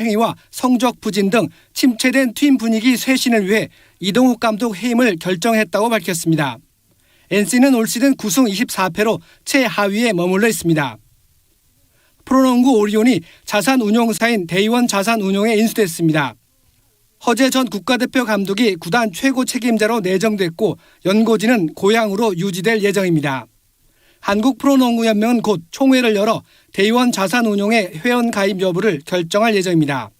행위와 성적 부진 등 침체된 팀 분위기 쇄신을 위해 이동욱 감독 해임을 결정했다고 밝혔습니다. NC는 올 시즌 9승 24패로 최하위에 머물러 있습니다. 프로농구 오리온이 자산운용사인 대의원 자산운용에 인수됐습니다. 허재 전 국가대표 감독이 구단 최고 책임자로 내정됐고 연고지는 고향으로 유지될 예정입니다. 한국프로농구연맹은 곧 총회를 열어 대의원 자산운용의 회원 가입 여부를 결정할 예정입니다.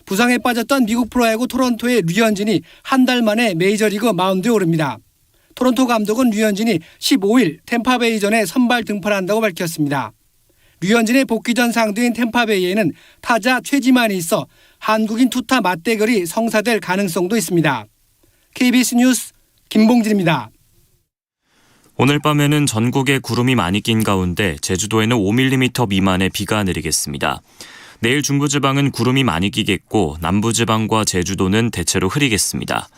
부상에 빠졌던 미국 프로야구 토론토의 류현진이 한 달 만에 메이저리그 마운드에 오릅니다. 토론토 감독은 류현진이 15일 템파베이전에 선발 등판한다고 밝혔습니다. 류현진의 복귀전 상대인 템파베이에는 타자 최지만이 있어 한국인 투타 맞대결이 성사될 가능성도 있습니다. KBS 뉴스 김봉진입니다. 오늘 밤에는 전국에 구름이 많이 낀 가운데 제주도에는 5mm 미만의 비가 내리겠습니다. 내일 중부지방은 구름이 많이 끼겠고 남부지방과 제주도는 대체로 흐리겠습니다.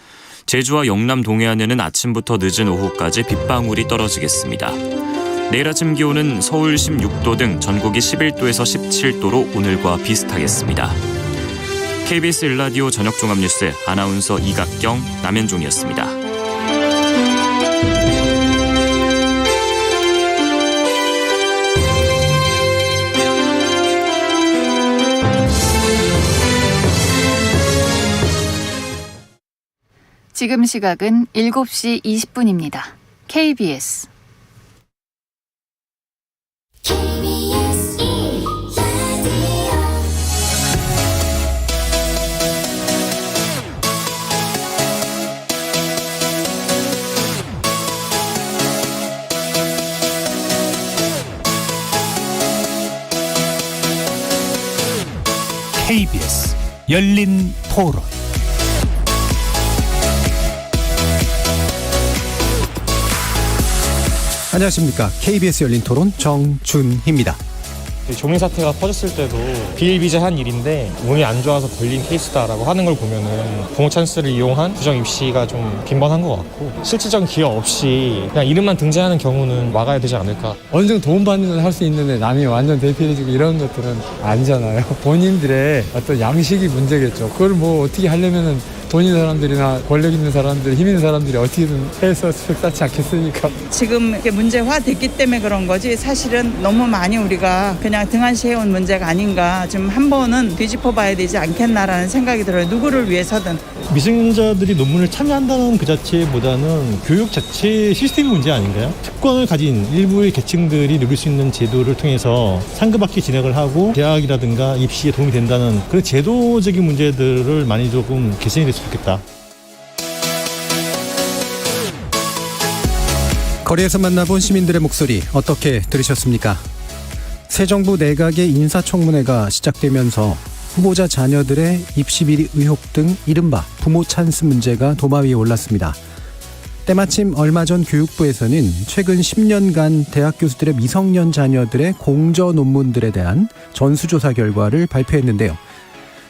제주와 영남 동해안에는 아침부터 늦은 오후까지 빗방울이 떨어지겠습니다. 내일 아침 기온은 서울 16도 등 전국이 11도에서 17도로 오늘과 비슷하겠습니다. KBS 1라디오 저녁종합뉴스 아나운서 이각경, 남현종이었습니다. 지금 시각은 7시 20분입니다. KBS KBS 열린 토론. 안녕하십니까. KBS 열린 토론 정준희입니다. 조민 사태가 퍼졌을 때도 비일비재한 일인데 운이 안 좋아서 걸린 케이스다라고 하는 걸 보면은 부모 찬스를 이용한 부정 입시가 좀 빈번한 것 같고 실질적인 기여 없이 그냥 이름만 등재하는 경우는 막아야 되지 않을까. 어느 정도 도움받는 건 할 수 있는데 남이 완전 대피해주고 이런 것들은 아니잖아요. 본인들의 어떤 양식이 문제겠죠. 그걸 뭐 어떻게 하려면은 돈 있는 사람들이나 권력 있는 사람들, 힘 있는 사람들이 어떻게든 해서 수익 쌓지 않겠습니까? 지금 이렇게 문제화됐기 때문에 그런 거지 사실은 너무 많이 우리가 그냥 등한시해온 문제가 아닌가 좀 한 번은 뒤집어봐야 되지 않겠나라는 생각이 들어요. 누구를 위해서든. 미성년자들이 논문을 참여한다는 그 자체보다는 교육 자체 시스템 문제 아닌가요? 특권을 가진 일부의 계층들이 누릴 수 있는 제도를 통해서 상급학기 진학을 하고 대학이라든가 입시에 도움이 된다는 그런 제도적인 문제들을 많이 조금 개선이 됐으면 좋겠다. 거리에서 만나본 시민들의 목소리 어떻게 들으셨습니까? 새 정부 내각의 인사청문회가 시작되면서 후보자 자녀들의 입시비리 의혹 등 이른바 부모 찬스 문제가 도마 위에 올랐습니다. 때마침 얼마 전 교육부에서는 최근 10년간 대학 교수들의 미성년 자녀들의 공저 논문들에 대한 전수조사 결과를 발표했는데요.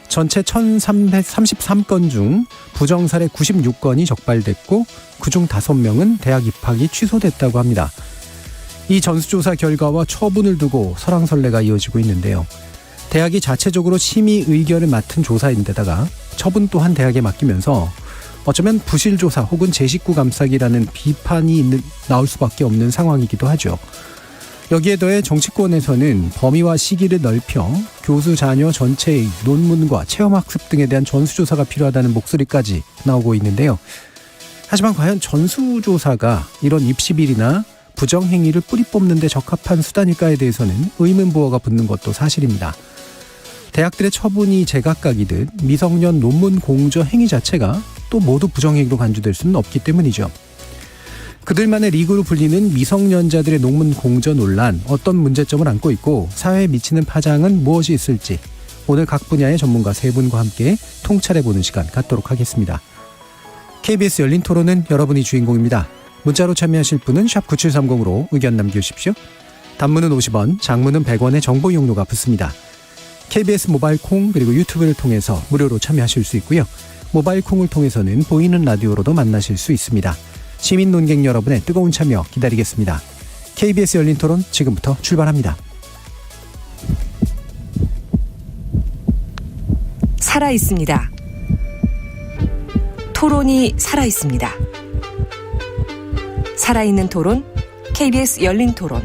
전체 1,333건 중 부정 사례 96건이 적발됐고 그중 5명은 대학 입학이 취소됐다고 합니다. 이 전수조사 결과와 처분을 두고 설왕설래가 이어지고 있는데요. 대학이 자체적으로 심의 의결을 맡은 조사인데다가 처분 또한 대학에 맡기면서 어쩌면 부실조사 혹은 제 식구 감싸기라는 비판이 나올 수밖에 없는 상황이기도 하죠. 여기에 더해 정치권에서는 범위와 시기를 넓혀 교수 자녀 전체의 논문과 체험학습 등에 대한 전수조사가 필요하다는 목소리까지 나오고 있는데요. 하지만 과연 전수조사가 이런 입시비리나 부정행위를 뿌리 뽑는 데 적합한 수단일까에 대해서는 의문부호가 붙는 것도 사실입니다. 대학들의 처분이 제각각이듯 미성년 논문 공저 행위 자체가 또 모두 부정행위로 간주될 수는 없기 때문이죠. 그들만의 리그로 불리는 미성년자들의 논문 공저 논란, 어떤 문제점을 안고 있고 사회에 미치는 파장은 무엇이 있을지 오늘 각 분야의 전문가 세 분과 함께 통찰해보는 시간 갖도록 하겠습니다. KBS 열린 토론은 여러분이 주인공입니다. 문자로 참여하실 분은 샵 9730으로 의견 남겨주십시오. 단문은 50원, 장문은 100원의 정보 이용료가 붙습니다. KBS 모바일 콩 그리고 유튜브를 통해서 무료로 참여하실 수 있고요. 모바일 콩을 통해서는 보이는 라디오로도 만나실 수 있습니다. 시민 논객 여러분의 뜨거운 참여 기다리겠습니다. KBS 열린 토론 지금부터 출발합니다. 살아 있습니다. 토론이 살아 있습니다. 살아있는 토론, KBS 열린 토론.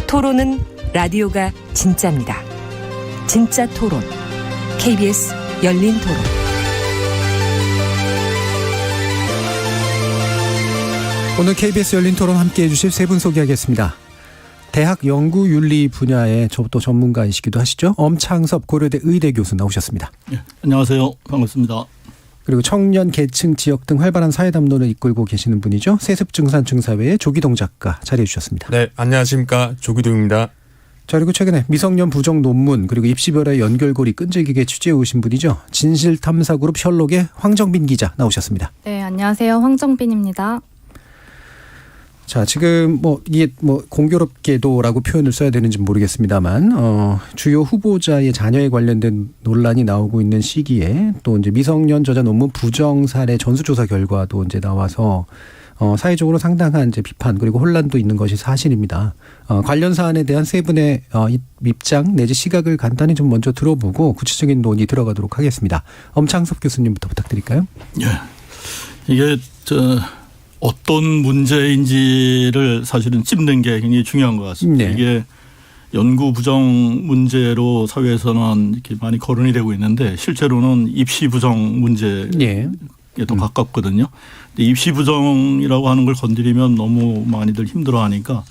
토론은 라디오가 진짜입니다. 진짜 토론, KBS 열린 토론. 오늘 KBS 열린 토론 함께해 주실 세 분 소개하겠습니다. 대학 연구윤리 분야의 또 전문가이시기도 하시죠. 엄창섭 고려대 의대 교수 나오셨습니다. 네, 안녕하세요. 반갑습니다. 그리고 청년, 계층, 지역 등 활발한 사회 담론을 이끌고 계시는 분이죠. 세습증산증사회의 조기동 작가 자리해 주셨습니다. 네, 안녕하십니까. 조기동입니다. 자, 그리고 최근에 미성년 부정 논문 그리고 입시별의 연결고리 끈질기게 취재해 오신 분이죠. 진실탐사그룹 셜록의 황정빈 기자 나오셨습니다. 네, 안녕하세요. 황정빈입니다. 자, 지금 이게 공교롭게도라고 표현을 써야 되는지 모르겠습니다만, 주요 후보자의 자녀에 관련된 논란이 나오고 있는 시기에 또 이제 미성년 저자 논문 부정 사례 전수조사 결과도 이제 나와서 사회적으로 상당한 이제 비판 그리고 혼란도 있는 것이 사실입니다. 관련 사안에 대한 세 분의 입장 내지 시각을 간단히 좀 먼저 들어보고 구체적인 논의 들어가도록 하겠습니다. 엄창섭 교수님부터 부탁드릴까요? 예, 이게 어떤 문제인지를 사실은 짚는 게 굉장히 중요한 것 같습니다. 네. 이게 연구 부정 문제로 사회에서는 이렇게 많이 거론이 되고 있는데 실제로는 입시 부정 문제에 더 가깝거든요. 근데 입시 부정이라고 하는 걸 건드리면 너무 많이들 힘들어하니까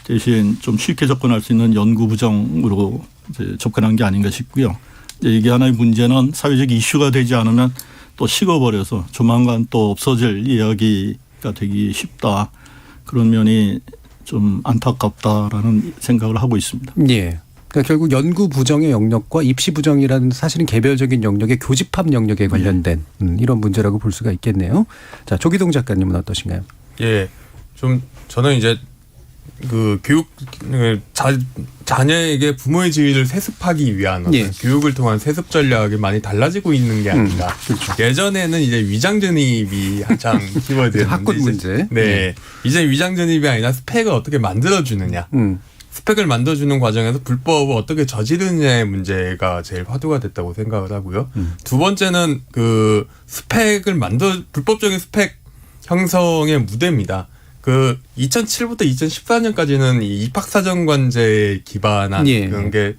대신 좀 쉽게 접근할 수 있는 연구 부정으로 이제 접근한 게 아닌가 싶고요. 이게 하나의 문제는 사회적 이슈가 되지 않으면 또 식어버려서 조만간 또 없어질 이야기가 되기 쉽다. 그런 면이 좀 안타깝다라는 생각을 하고 있습니다. 예. 그러니까 결국 연구 부정의 영역과 입시 부정이라는 사실은 개별적인 영역의 교집합 영역에 관련된 이런 문제라고 볼 수가 있겠네요. 자, 조기동 작가님은 어떠신가요? 예. 좀 저는 이제 그 교육 자녀에게 부모의 지위를 세습하기 위한 어떤 교육을 통한 세습 전략이 많이 달라지고 있는 게 아닌가. 그렇죠. 예전에는 이제 위장 전입이 한창 키워드였는데 학군 문제. 네. 이제 위장 전입이 아니라 스펙을 어떻게 만들어 주느냐. 스펙을 만들어주는 과정에서 불법을 어떻게 저지르느냐의 문제가 제일 화두가 됐다고 생각을 하고요. 두 번째는 그 불법적인 스펙 형성의 무대입니다. 그 2007부터 2014년까지는 이 입학사정관제에 기반한 그런 게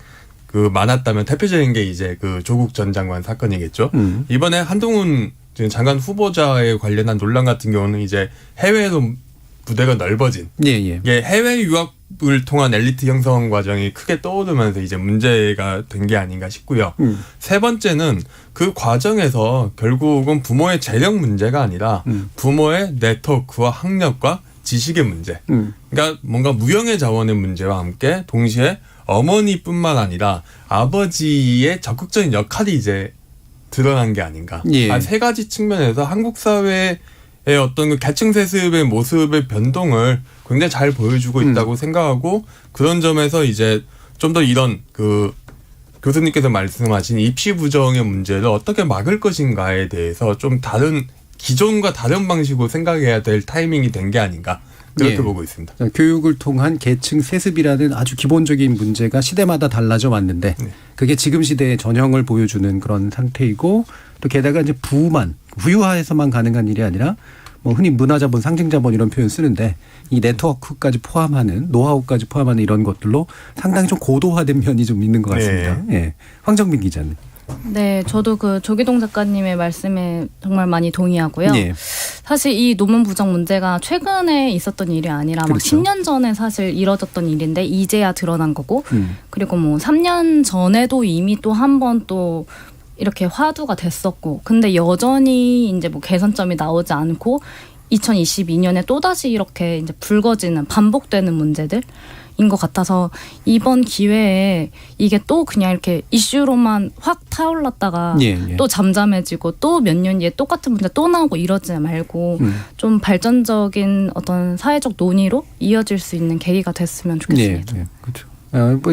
그 많았다면 대표적인 게 이제 그 조국 전 장관 사건이겠죠. 이번에 한동훈 장관 후보자에 관련한 논란 같은 경우는 이제 해외에서 무대가 넓어진 해외 유학을 통한 엘리트 형성 과정이 크게 떠오르면서 이제 문제가 된 게 아닌가 싶고요. 세 번째는 그 과정에서 결국은 부모의 재력 문제가 아니라 부모의 네트워크와 학력과 지식의 문제. 그러니까 뭔가 무형의 자원의 문제와 함께 동시에 어머니뿐만 아니라 아버지의 적극적인 역할이 이제 드러난 게 아닌가. 세 가지 측면에서 한국 사회의 어떤 그 계층 세습의 모습의 변동을 굉장히 잘 보여주고 있다고 생각하고 그런 점에서 이제 좀 더 이런 그 교수님께서 말씀하신 입시 부정의 문제를 어떻게 막을 것인가에 대해서 좀 다른 기존과 다른 방식으로 생각해야 될 타이밍이 된 게 아닌가 그렇게 보고 있습니다. 교육을 통한 계층 세습이라는 아주 기본적인 문제가 시대마다 달라져 왔는데 그게 지금 시대의 전형을 보여주는 그런 상태이고 또 게다가 이제 부유화에서만 가능한 일이 아니라 흔히 문화자본, 상징자본 이런 표현 쓰는데 이 네트워크까지 포함하는 노하우까지 포함하는 이런 것들로 상당히 좀 고도화된 면이 좀 있는 것 같습니다. 예. 황정빈 기자님. 네, 저도 그 조기동 작가님의 말씀에 정말 많이 동의하고요. 사실 이 논문 부정 문제가 최근에 있었던 일이 아니라 막 10년 전에 사실 이뤄졌던 일인데 이제야 드러난 거고 그리고 3년 전에도 이미 또 한 번 또 이렇게 화두가 됐었고 근데 여전히 이제 개선점이 나오지 않고 2022년에 또다시 이렇게 이제 불거지는 반복되는 문제들 인 것 같아서 이번 기회에 이게 또 그냥 이렇게 이슈로만 확 타올랐다가 또 잠잠해지고 또 몇 년 뒤에 똑같은 문제 또 나오고 이러지 말고 좀 발전적인 어떤 사회적 논의로 이어질 수 있는 계기가 됐으면 좋겠습니다. 그렇죠.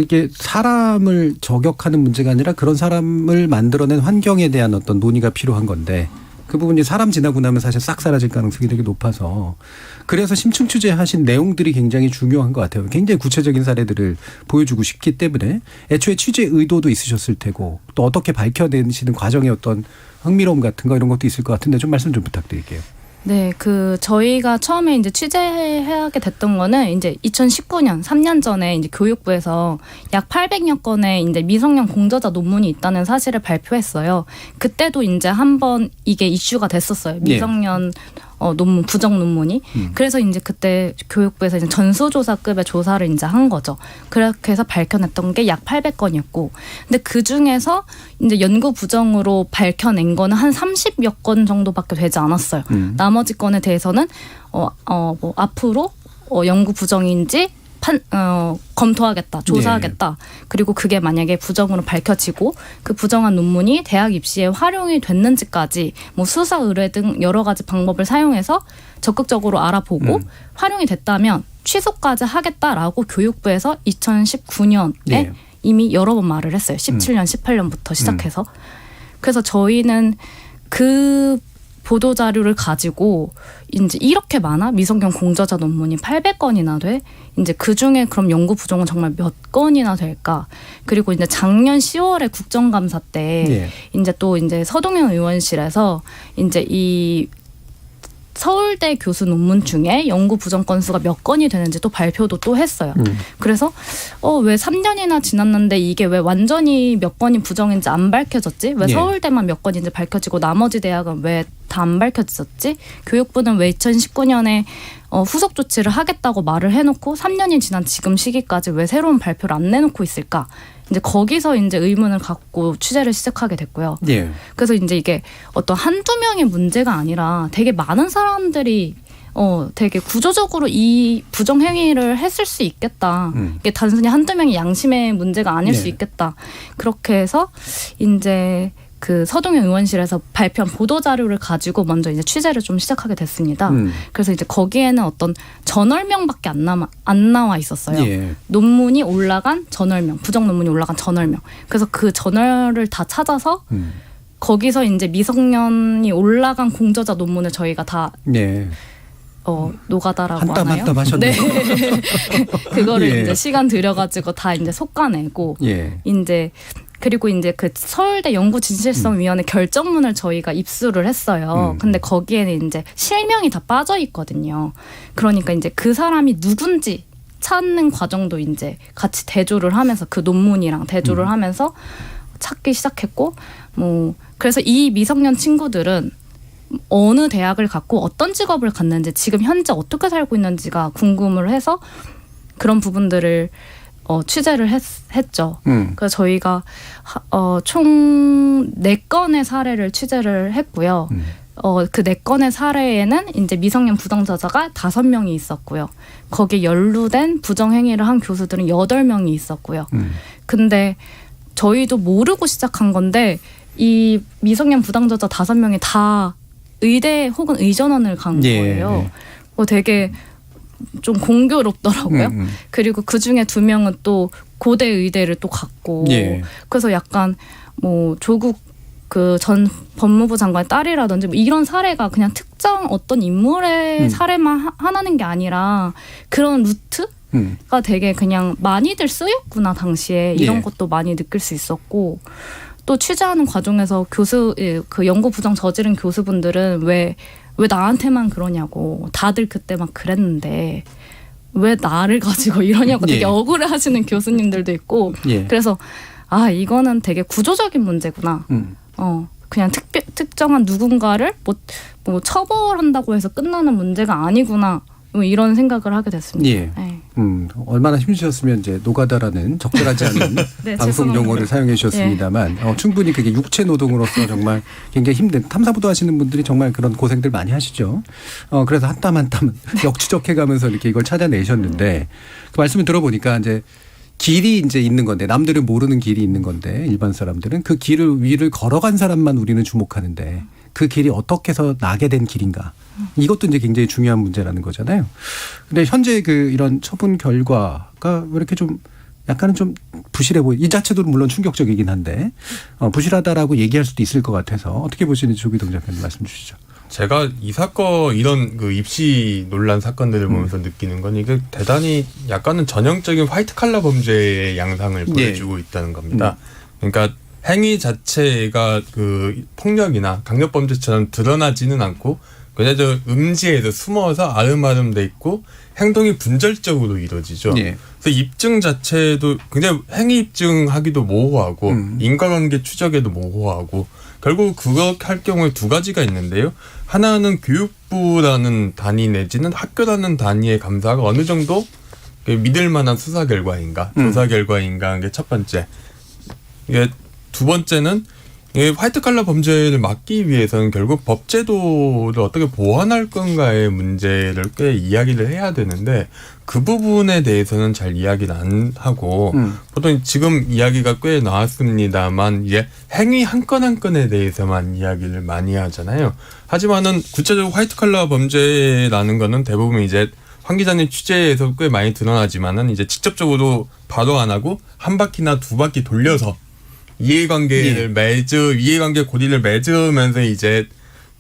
이게 사람을 저격하는 문제가 아니라 그런 사람을 만들어낸 환경에 대한 어떤 논의가 필요한 건데 그 부분이 사람 지나고 나면 사실 싹 사라질 가능성이 되게 높아서 그래서 심층 취재하신 내용들이 굉장히 중요한 것 같아요. 굉장히 구체적인 사례들을 보여주고 싶기 때문에 애초에 취재 의도도 있으셨을 테고 또 어떻게 밝혀내시는 과정의 어떤 흥미로움 같은 거 이런 것도 있을 것 같은데 좀 말씀 좀 부탁드릴게요. 네, 저희가 처음에 이제 취재하게 됐던 거는 이제 2019년, 3년 전에 이제 교육부에서 약 800여 건의 이제 미성년 공저자 논문이 있다는 사실을 발표했어요. 그때도 이제 한번 이게 이슈가 됐었어요. 미성년 논문, 부정 논문이. 그래서 이제 그때 교육부에서 이제 전수조사급의 조사를 이제 한 거죠. 그렇게 해서 밝혀냈던 게 약 800건이었고. 근데 그 중에서 이제 연구 부정으로 밝혀낸 거는 한 30여 건 정도밖에 되지 않았어요. 나머지 건에 대해서는, 뭐 앞으로 연구 부정인지 검토하겠다, 조사하겠다. 네. 그리고 그게 만약에 부정으로 밝혀지고 그 부정한 논문이 대학 입시에 활용이 됐는지까지 뭐 수사 의뢰 등 여러 가지 방법을 사용해서 적극적으로 알아보고 활용이 됐다면 취소까지 하겠다라고 교육부에서 2019년에 네. 이미 여러 번 말을 했어요. 17년, 18년부터 시작해서. 그래서 저희는 그 보도 자료를 가지고 이제 이렇게 많아? 미성년 공저자 논문이 800건이나 돼? 이제 그 중에 그럼 연구 부정은 정말 몇 건이나 될까? 그리고 이제 작년 10월에 국정감사 때 네. 이제 또 이제 서동현 의원실에서 이제 이 서울대 교수 논문 중에 연구 부정 건수가 몇 건이 되는지 또 발표도 또 했어요. 그래서 왜 3년이나 지났는데 이게 왜 완전히 몇 건이 부정인지 안 밝혀졌지? 왜 서울대만 몇 건인지 밝혀지고 나머지 대학은 왜 다 안 밝혀졌지? 교육부는 왜 2019년에 후속 조치를 하겠다고 말을 해놓고 3년이 지난 지금 시기까지 왜 새로운 발표를 안 내놓고 있을까? 이제 거기서 이제 의문을 갖고 취재를 시작하게 됐고요. 예. 그래서 이제 이게 어떤 한두 명의 문제가 아니라 되게 많은 사람들이 되게 구조적으로 이 부정 행위를 했을 수 있겠다. 이게 단순히 한두 명의 양심의 문제가 아닐 수 있겠다. 그렇게 해서 이제 그 서동현 의원실에서 발표한 보도 자료를 가지고 먼저 이제 취재를 좀 시작하게 됐습니다. 그래서 이제 거기에는 어떤 전월명밖에 안 나와 있었어요. 예. 논문이 올라간 전월명, 부정 논문이 올라간 전월명. 그래서 그 전월을 다 찾아서 거기서 이제 미성년이 올라간 공저자 논문을 저희가 다 노가다라고 한땀 하나요? 한땀 하셨네요. 네. 그거를 이제 시간 들여가지고 다 이제 솎아내고 이제 그리고 이제 그 서울대 연구진실성위원회 결정문을 저희가 입수를 했어요. 근데 거기에는 이제 실명이 다 빠져 있거든요. 그러니까 이제 그 사람이 누군지 찾는 과정도 이제 같이 대조를 하면서 그 논문이랑 대조를 하면서 찾기 시작했고, 뭐 그래서 이 미성년 친구들은 어느 대학을 갔고 어떤 직업을 갔는지 지금 현재 어떻게 살고 있는지가 궁금을 해서 그런 부분들을 취재를 했죠. 그래서 저희가 총 4건의 사례를 취재를 했고요. 그 4건의 사례에는 이제 미성년 부정저자가 5명이 있었고요. 거기에 연루된 부정행위를 한 교수들은 8명이 있었고요. 근데 저희도 모르고 시작한 건데 이 미성년 부정저자 5명이 다 의대 혹은 의전원을 간 거예요. 되게 좀 공교롭더라고요. 그리고 그 중에 2명은 또 고대 의대를 또 갔고, 그래서 약간 뭐 조국 그 전 법무부 장관의 딸이라든지 뭐 이런 사례가 그냥 특정 어떤 인물의 사례만 하나는 게 아니라 그런 루트가 되게 그냥 많이들 쓰였구나 당시에 이런 것도 많이 느낄 수 있었고. 또 취재하는 과정에서 그 연구 부정 저지른 교수분들은 왜 나한테만 그러냐고 다들 그때 막 그랬는데 왜 나를 가지고 이러냐고 되게 억울해하시는 교수님들도 있고 그래서 이거는 되게 구조적인 문제구나. 그냥 특정한 누군가를 뭐 처벌한다고 해서 끝나는 문제가 아니구나. 뭐 이런 생각을 하게 됐습니다. 얼마나 힘드셨으면 이제 노가다라는 적절하지 않은 방송 용어를 사용해 주셨습니다만 충분히 그게 육체 노동으로서 정말 굉장히 힘든 탐사보도 하시는 분들이 정말 그런 고생들 많이 하시죠. 그래서 한 땀 한 땀 역추적해 가면서 이렇게 이걸 찾아내셨는데 그 말씀을 들어보니까 이제 길이 이제 있는 건데 남들은 모르는 길이 있는 건데 일반 사람들은 그 길을 위를 걸어간 사람만 우리는 주목하는데 그 길이 어떻게 해서 나게 된 길인가. 이것도 이제 굉장히 중요한 문제라는 거잖아요. 근데 현재 그 이런 처분 결과가 왜 이렇게 좀 약간은 좀 부실해 보이. 이 자체도 물론 충격적이긴 한데 부실하다라고 얘기할 수도 있을 것 같아서 어떻게 보시는지 조기동 작가님 말씀 주시죠. 제가 이 사건 이런 그 입시 논란 사건들을 보면서 느끼는 건 이게 대단히 약간은 전형적인 화이트 칼라 범죄의 양상을 보여주고 있다는 겁니다. 그러니까 행위 자체가 그 폭력이나 강력 범죄처럼 드러나지는 않고 그냥 저 음지에서 숨어서 아름아름 돼 있고 행동이 분절적으로 이루어지죠. 그래서 입증 자체도 굉장히 행위 입증하기도 모호하고 인과관계 추적에도 모호하고 결국 그거 할 경우에 두 가지가 있는데요. 하나는 교육부라는 단위 내지는 학교라는 단위의 감사가 어느 정도 믿을 만한 수사 결과인가, 조사 결과인가 게 첫 번째. 이게 두 번째는 화이트 칼라 범죄를 막기 위해서는 결국 법제도를 어떻게 보완할 건가의 문제를 꽤 이야기를 해야 되는데 그 부분에 대해서는 잘 이야기를 안 하고 보통 지금 이야기가 꽤 나왔습니다만 이제 행위 한 건 한 건에 대해서만 이야기를 많이 하잖아요. 하지만은 구체적으로 화이트 칼라 범죄라는 거는 대부분 이제 황 기자님 취재에서 꽤 많이 드러나지만은 이제 직접적으로 바로 안 하고 한 바퀴나 두 바퀴 돌려서 이해관계 고리를 맺으면서 이제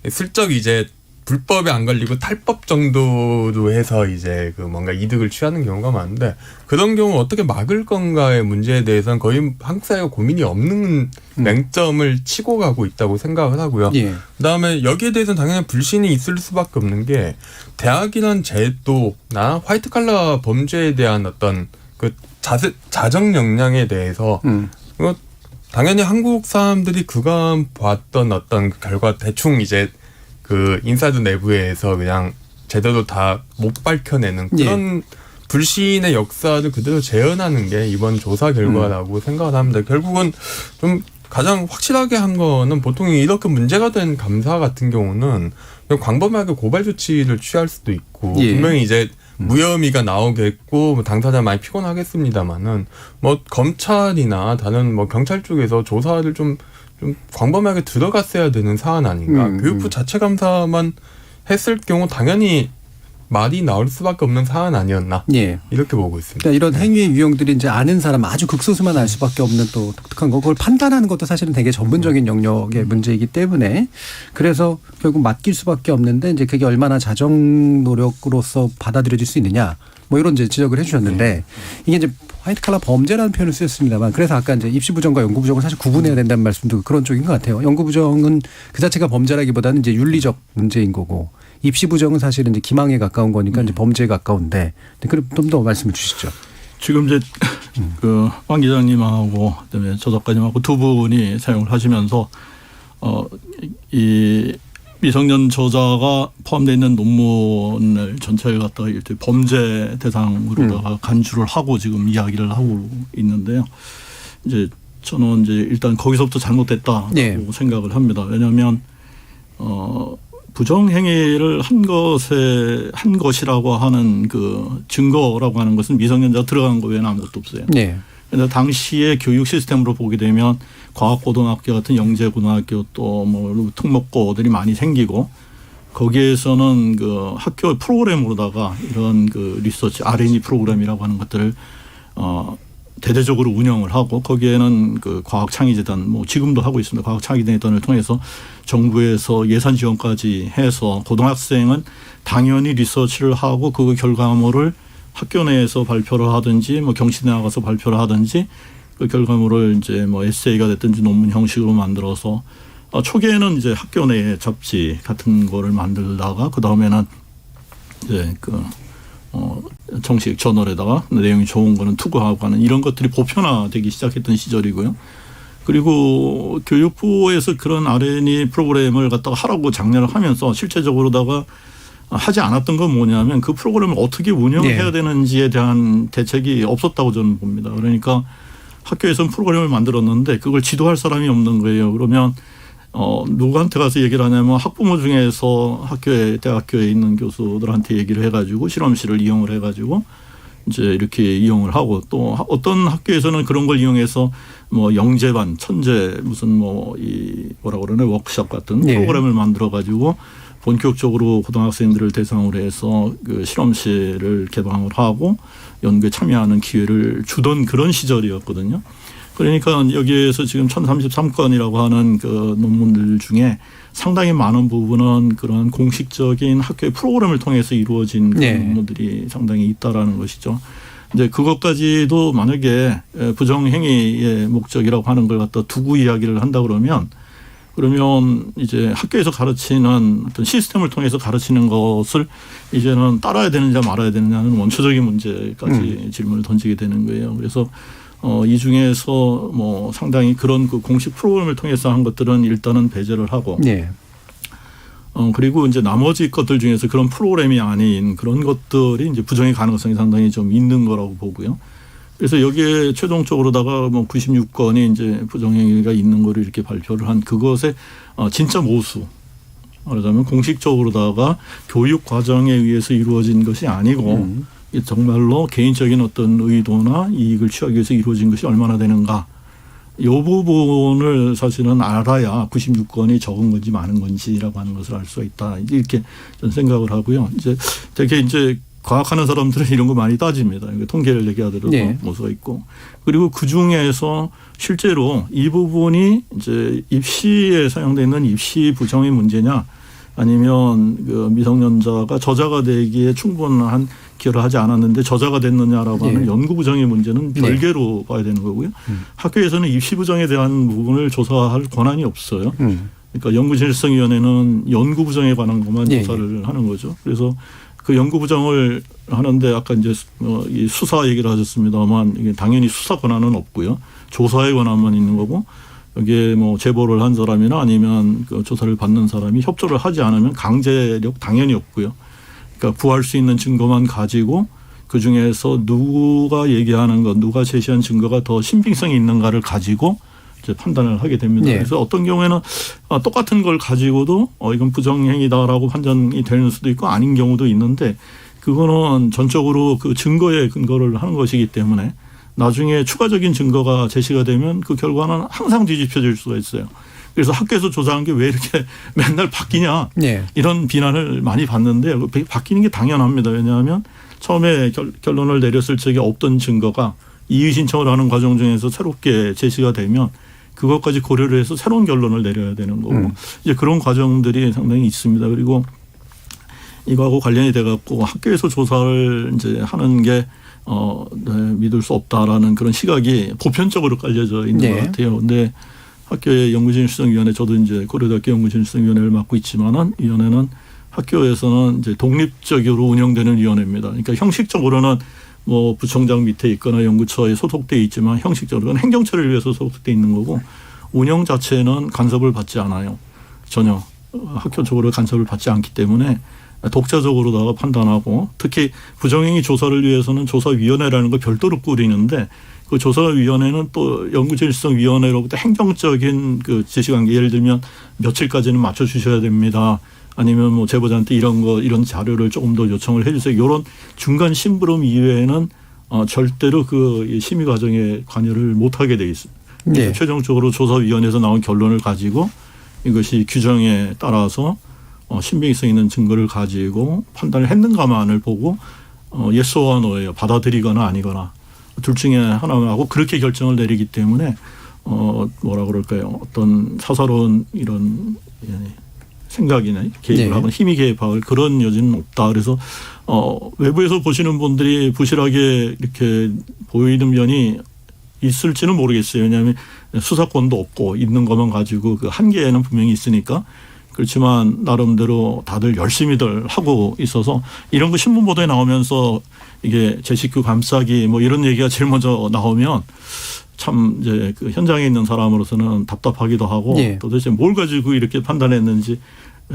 슬쩍 이제 불법에 안 걸리고 탈법 정도로 해서 이제 그 뭔가 이득을 취하는 경우가 많은데 그런 경우 어떻게 막을 건가의 문제에 대해서는 거의 한국 사회가 고민이 없는 맹점을 치고 가고 있다고 생각을 하고요. 그다음에 여기에 대해서는 당연히 불신이 있을 수밖에 없는 게 대학이란 제도나 화이트 칼라 범죄에 대한 어떤 그 자정 역량에 대해서 당연히 한국 사람들이 그간 봤던 어떤 그 결과 대충 이제 그 인사드 내부에서 그냥 제대로 다 못 밝혀내는 그런 불신의 역사를 그대로 재현하는 게 이번 조사 결과라고 생각을 합니다. 결국은 좀 가장 확실하게 한 거는 보통 이렇게 문제가 된 감사 같은 경우는 그냥 광범위하게 고발 조치를 취할 수도 있고 분명히 이제 무혐의가 나오겠고 뭐 당사자 많이 피곤하겠습니다만은 뭐 검찰이나 다른 뭐 경찰 쪽에서 조사를 좀 광범위하게 들어갔어야 되는 사안 아닌가. 교육부 자체 감사만 했을 경우 당연히 말이 나올 수밖에 없는 사안 아니었나. 이렇게 보고 있습니다. 그러니까 이런 행위의 유형들이 이제 아는 사람 아주 극소수만 알 수밖에 없는 또 독특한 거. 그걸 판단하는 것도 사실은 되게 전문적인 영역의 문제이기 때문에 그래서 결국 맡길 수밖에 없는데 이제 그게 얼마나 자정 노력으로서 받아들여질 수 있느냐. 뭐 이런 이제 지적을 해주셨는데 이게 이제 화이트 칼라 범죄라는 표현을 쓰였습니다만 그래서 아까 이제 입시 부정과 연구 부정을 사실 구분해야 된다는 말씀도 그런 쪽인 것 같아요. 연구 부정은 그 자체가 범죄라기보다는 이제 윤리적 문제인 거고 입시 부정은 사실은 이제 기망에 가까운 거니까 이제 범죄에 가까운데 그럼 좀 더 말씀을 주시죠. 지금 이제 그 황 기자님하고 그다음에 저 작가님하고 두 분이 사용을 하시면서 이 미성년 저자가 포함되어 있는 논문을 전체를 갖다가 범죄 대상으로다가 간주를 하고 지금 이야기를 하고 있는데요. 이제 저는 이제 일단 거기서부터 잘못됐다고 생각을 합니다. 왜냐하면 부정행위를 한 것이라고 하는 그 증거라고 하는 것은 미성년자가 들어간 거 외에는 아무것도 없어요. 그런데 당시의 교육 시스템으로 보게 되면 과학고등학교 같은 영재고등학교 또 뭐 특목고들이 많이 생기고 거기에서는 그 학교 프로그램으로다가 이런 그 리서치 R&D 프로그램이라고 하는 것들을 대대적으로 운영을 하고 거기에는 그 과학창의재단 뭐 지금도 하고 있습니다. 과학창의재단을 통해서 정부에서 예산 지원까지 해서 고등학생은 당연히 리서치를 하고 그 결과물을 학교 내에서 발표를 하든지 뭐 경시대 나가서 발표를 하든지 그 결과물을 이제 뭐 에세이가 됐든지 논문 형식으로 만들어서 초기에는 이제 학교 내에 잡지 같은 거를 만들다가 그 다음에는 이제 그 정식 저널에다가 내용이 좋은 거는 투고하고 하는 이런 것들이 보편화되기 시작했던 시절이고요. 그리고 교육부에서 그런 R&D 프로그램을 갖다가 하라고 장려를 하면서 실제적으로다가 하지 않았던 건 뭐냐면 그 프로그램을 어떻게 운영을 해야 되는지에 대한 대책이 없었다고 저는 봅니다. 그러니까 학교에서는 프로그램을 만들었는데 그걸 지도할 사람이 없는 거예요. 그러면 누구한테 가서 얘기를 하냐면 학부모 중에서 대학교에 있는 교수들한테 얘기를 해가지고 실험실을 이용을 해가지고 이제 이렇게 이용을 하고 또 어떤 학교에서는 그런 걸 이용해서 뭐 영재반, 천재 무슨 뭐라고 그러나 워크숍 같은 프로그램을 만들어가지고 본격적으로 고등학생들을 대상으로 해서 그 실험실을 개방을 하고 연구에 참여하는 기회를 주던 그런 시절이었거든요. 그러니까 여기에서 지금 1033건이라고 하는 그 논문들 중에 상당히 많은 부분은 그런 공식적인 학교의 프로그램을 통해서 이루어진 그런 논문들이 상당히 있다라는 것이죠. 이제 그것까지도 만약에 부정행위의 목적이라고 하는 걸 갖다 두고 이야기를 한다 그러면 이제 학교에서 가르치는 어떤 시스템을 통해서 가르치는 것을 이제는 따라야 되느냐 말아야 되느냐는 원초적인 문제까지 질문을 던지게 되는 거예요. 그래서 이 중에서 뭐 상당히 그런 그 공식 프로그램을 통해서 한 것들은 일단은 배제를 하고 그리고 이제 나머지 것들 중에서 그런 프로그램이 아닌 그런 것들이 이제 부정의 가능성이 상당히 좀 있는 거라고 보고요. 그래서 여기에 최종적으로다가 뭐 96건이 이제 부정행위가 있는 거를 이렇게 발표를 한 그것의 진짜 모수. 말하자면 공식적으로다가 교육 과정에 의해서 이루어진 것이 아니고 정말로 개인적인 어떤 의도나 이익을 취하기 위해서 이루어진 것이 얼마나 되는가. 이 부분을 사실은 알아야 96건이 적은 건지 많은 건지라고 하는 것을 알 수가 있다. 이렇게 저는 생각을 하고요. 이제 되게 이제 과학하는 사람들은 이런 거 많이 따집니다. 통계를 얘기하더라도 모수가 있고. 그리고 그 중에서 실제로 이 부분이 이제 입시에 사용되어 있는 입시 부정의 문제냐 아니면 그 미성년자가 저자가 되기에 충분한 기여를 하지 않았는데 저자가 됐느냐라고 하는 연구 부정의 문제는 별개로 봐야 되는 거고요. 학교에서는 입시 부정에 대한 부분을 조사할 권한이 없어요. 그러니까 연구진실성위원회는 연구 부정에 관한 것만 조사를 하는 거죠. 그래서 그 연구 부정을 하는데 아까 이제 이 수사 얘기를 하셨습니다만 이게 당연히 수사 권한은 없고요. 조사의 권한만 있는 거고 여기에 뭐 제보를 한 사람이나 아니면 그 조사를 받는 사람이 협조를 하지 않으면 강제력 당연히 없고요. 그러니까 구할 수 있는 증거만 가지고 그중에서 누가 얘기하는 것, 누가 제시한 증거가 더 신빙성이 있는가를 가지고 이제 판단을 하게 됩니다. 그래서 어떤 경우에는 똑같은 걸 가지고도 이건 부정행위다라고 판단이 되는 수도 있고 아닌 경우도 있는데 그거는 전적으로 그 증거에 근거를 하는 것이기 때문에 나중에 추가적인 증거가 제시가 되면 그 결과는 항상 뒤집혀질 수가 있어요. 그래서 학교에서 조사한 게 왜 이렇게 맨날 바뀌냐 이런 비난을 많이 받는데 바뀌는 게 당연합니다. 왜냐하면 처음에 결론을 내렸을 적에 없던 증거가 이의 신청을 하는 과정 중에서 새롭게 제시가 되면 그것까지 고려를 해서 새로운 결론을 내려야 되는 거고 이제 그런 과정들이 상당히 있습니다. 그리고 이거하고 관련이 돼 갖고 학교에서 조사를 이제 하는 게 믿을 수 없다라는 그런 시각이 보편적으로 깔려져 있는 것 같아요. 근데 학교의 연구진실성위원회 저도 이제 고려대학교 연구진실성위원회를 맡고 있지만은 위원회는 학교에서는 이제 독립적으로 운영되는 위원회입니다. 그러니까 형식적으로는 뭐 부총장 밑에 있거나 연구처에 소속돼 있지만 형식적으로는 행정처를 위해서 소속돼 있는 거고 운영 자체는 간섭을 받지 않아요. 전혀 학교 쪽으로 간섭을 받지 않기 때문에 독자적으로다가 판단하고 특히 부정행위 조사를 위해서는 조사위원회라는 걸 별도로 꾸리는데 그 조사위원회는 또 연구질성위원회로부터 행정적인 그 지시관계 예를 들면 며칠까지는 맞춰주셔야 됩니다. 아니면 뭐 제보자한테 이런 자료를 조금 더 요청을 해주세요. 이런 중간 심부름 이외에는 절대로 그 심의 과정에 관여를 못하게 돼 있습니다. 최종적으로 조사위원회에서 나온 결론을 가지고 이것이 규정에 따라서 신빙성 있는 증거를 가지고 판단을 했는가만을 보고 yes or no예요. 받아들이거나 아니거나 둘 중에 하나만 하고 그렇게 결정을 내리기 때문에 뭐라 그럴까요? 어떤 사사로운 이런 생각이나 개입을 하거나 힘이 개입할 그런 여지는 없다. 그래서 외부에서 보시는 분들이 부실하게 이렇게 보이는 면이 있을지는 모르겠어요. 왜냐하면 수사권도 없고 있는 것만 가지고 그 한계는 분명히 있으니까. 그렇지만 나름대로 다들 열심히들 하고 있어서 이런 거 신문 보도에 나오면서 이게 제 식구 감싸기 뭐 이런 얘기가 제일 먼저 나오면 참 이제 그 현장에 있는 사람으로서는 답답하기도 하고 도대체 뭘 가지고 이렇게 판단했는지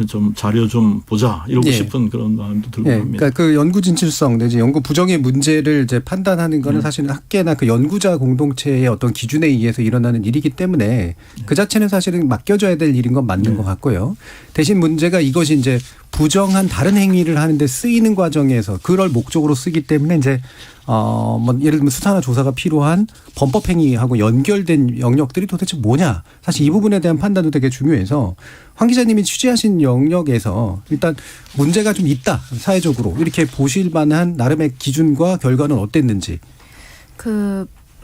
좀 자료 좀 보자 이러고 싶은 그런 마음도 들고 합니다. 그러니까 그 연구 진실성 내지 연구 부정의 문제를 이제 판단하는 거는 사실은 학계나 그 연구자 공동체의 어떤 기준에 의해서 일어나는 일이기 때문에 그 자체는 사실은 맡겨져야 될 일인 건 맞는 것 같고요. 대신 문제가 이것이 이제 부정한 다른 행위를 하는데 쓰이는 과정에서 그럴 목적으로 쓰기 때문에 이제 뭐 예를 들면 수사나 조사가 필요한 범법 행위하고 연결된 영역들이 도대체 뭐냐. 사실 이 부분에 대한 판단도 되게 중요해서 황 기자님이 취재하신 영역에서 일단 문제가 좀 있다. 사회적으로 이렇게 보실 만한 나름의 기준과 결과는 어땠는지.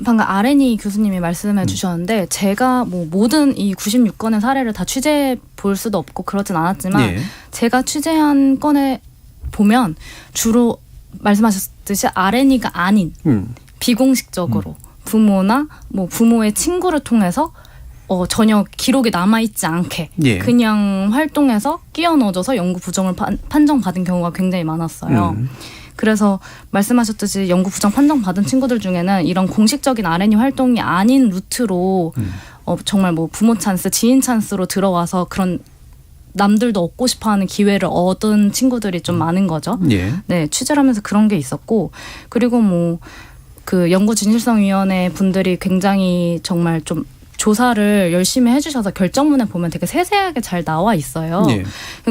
방금 아레니 교수님이 말씀해 주셨는데 제가 뭐 모든 이 96건의 사례를 다 취재해 볼 수도 없고 그러진 않았지만 제가 취재한 건에 보면 주로 말씀하셨듯이 아레니가 아닌 비공식적으로 부모나 뭐 부모의 친구를 통해서 전혀 기록이 남아있지 않게 그냥 활동해서 끼워 넣어줘서 영구 부정을 판정받은 경우가 굉장히 많았어요. 그래서 말씀하셨듯이 영구 부정 판정받은 친구들 중에는 이런 공식적인 R&E 활동이 아닌 루트로 정말 뭐 부모 찬스, 지인 찬스로 들어와서 그런 남들도 얻고 싶어하는 기회를 얻은 친구들이 좀 많은 거죠. 네, 취재를 하면서 그런 게 있었고 그리고 뭐 그 연구진실성위원회 분들이 굉장히 정말 좀 조사를 열심히 해주셔서 결정문에 보면 되게 세세하게 잘 나와 있어요.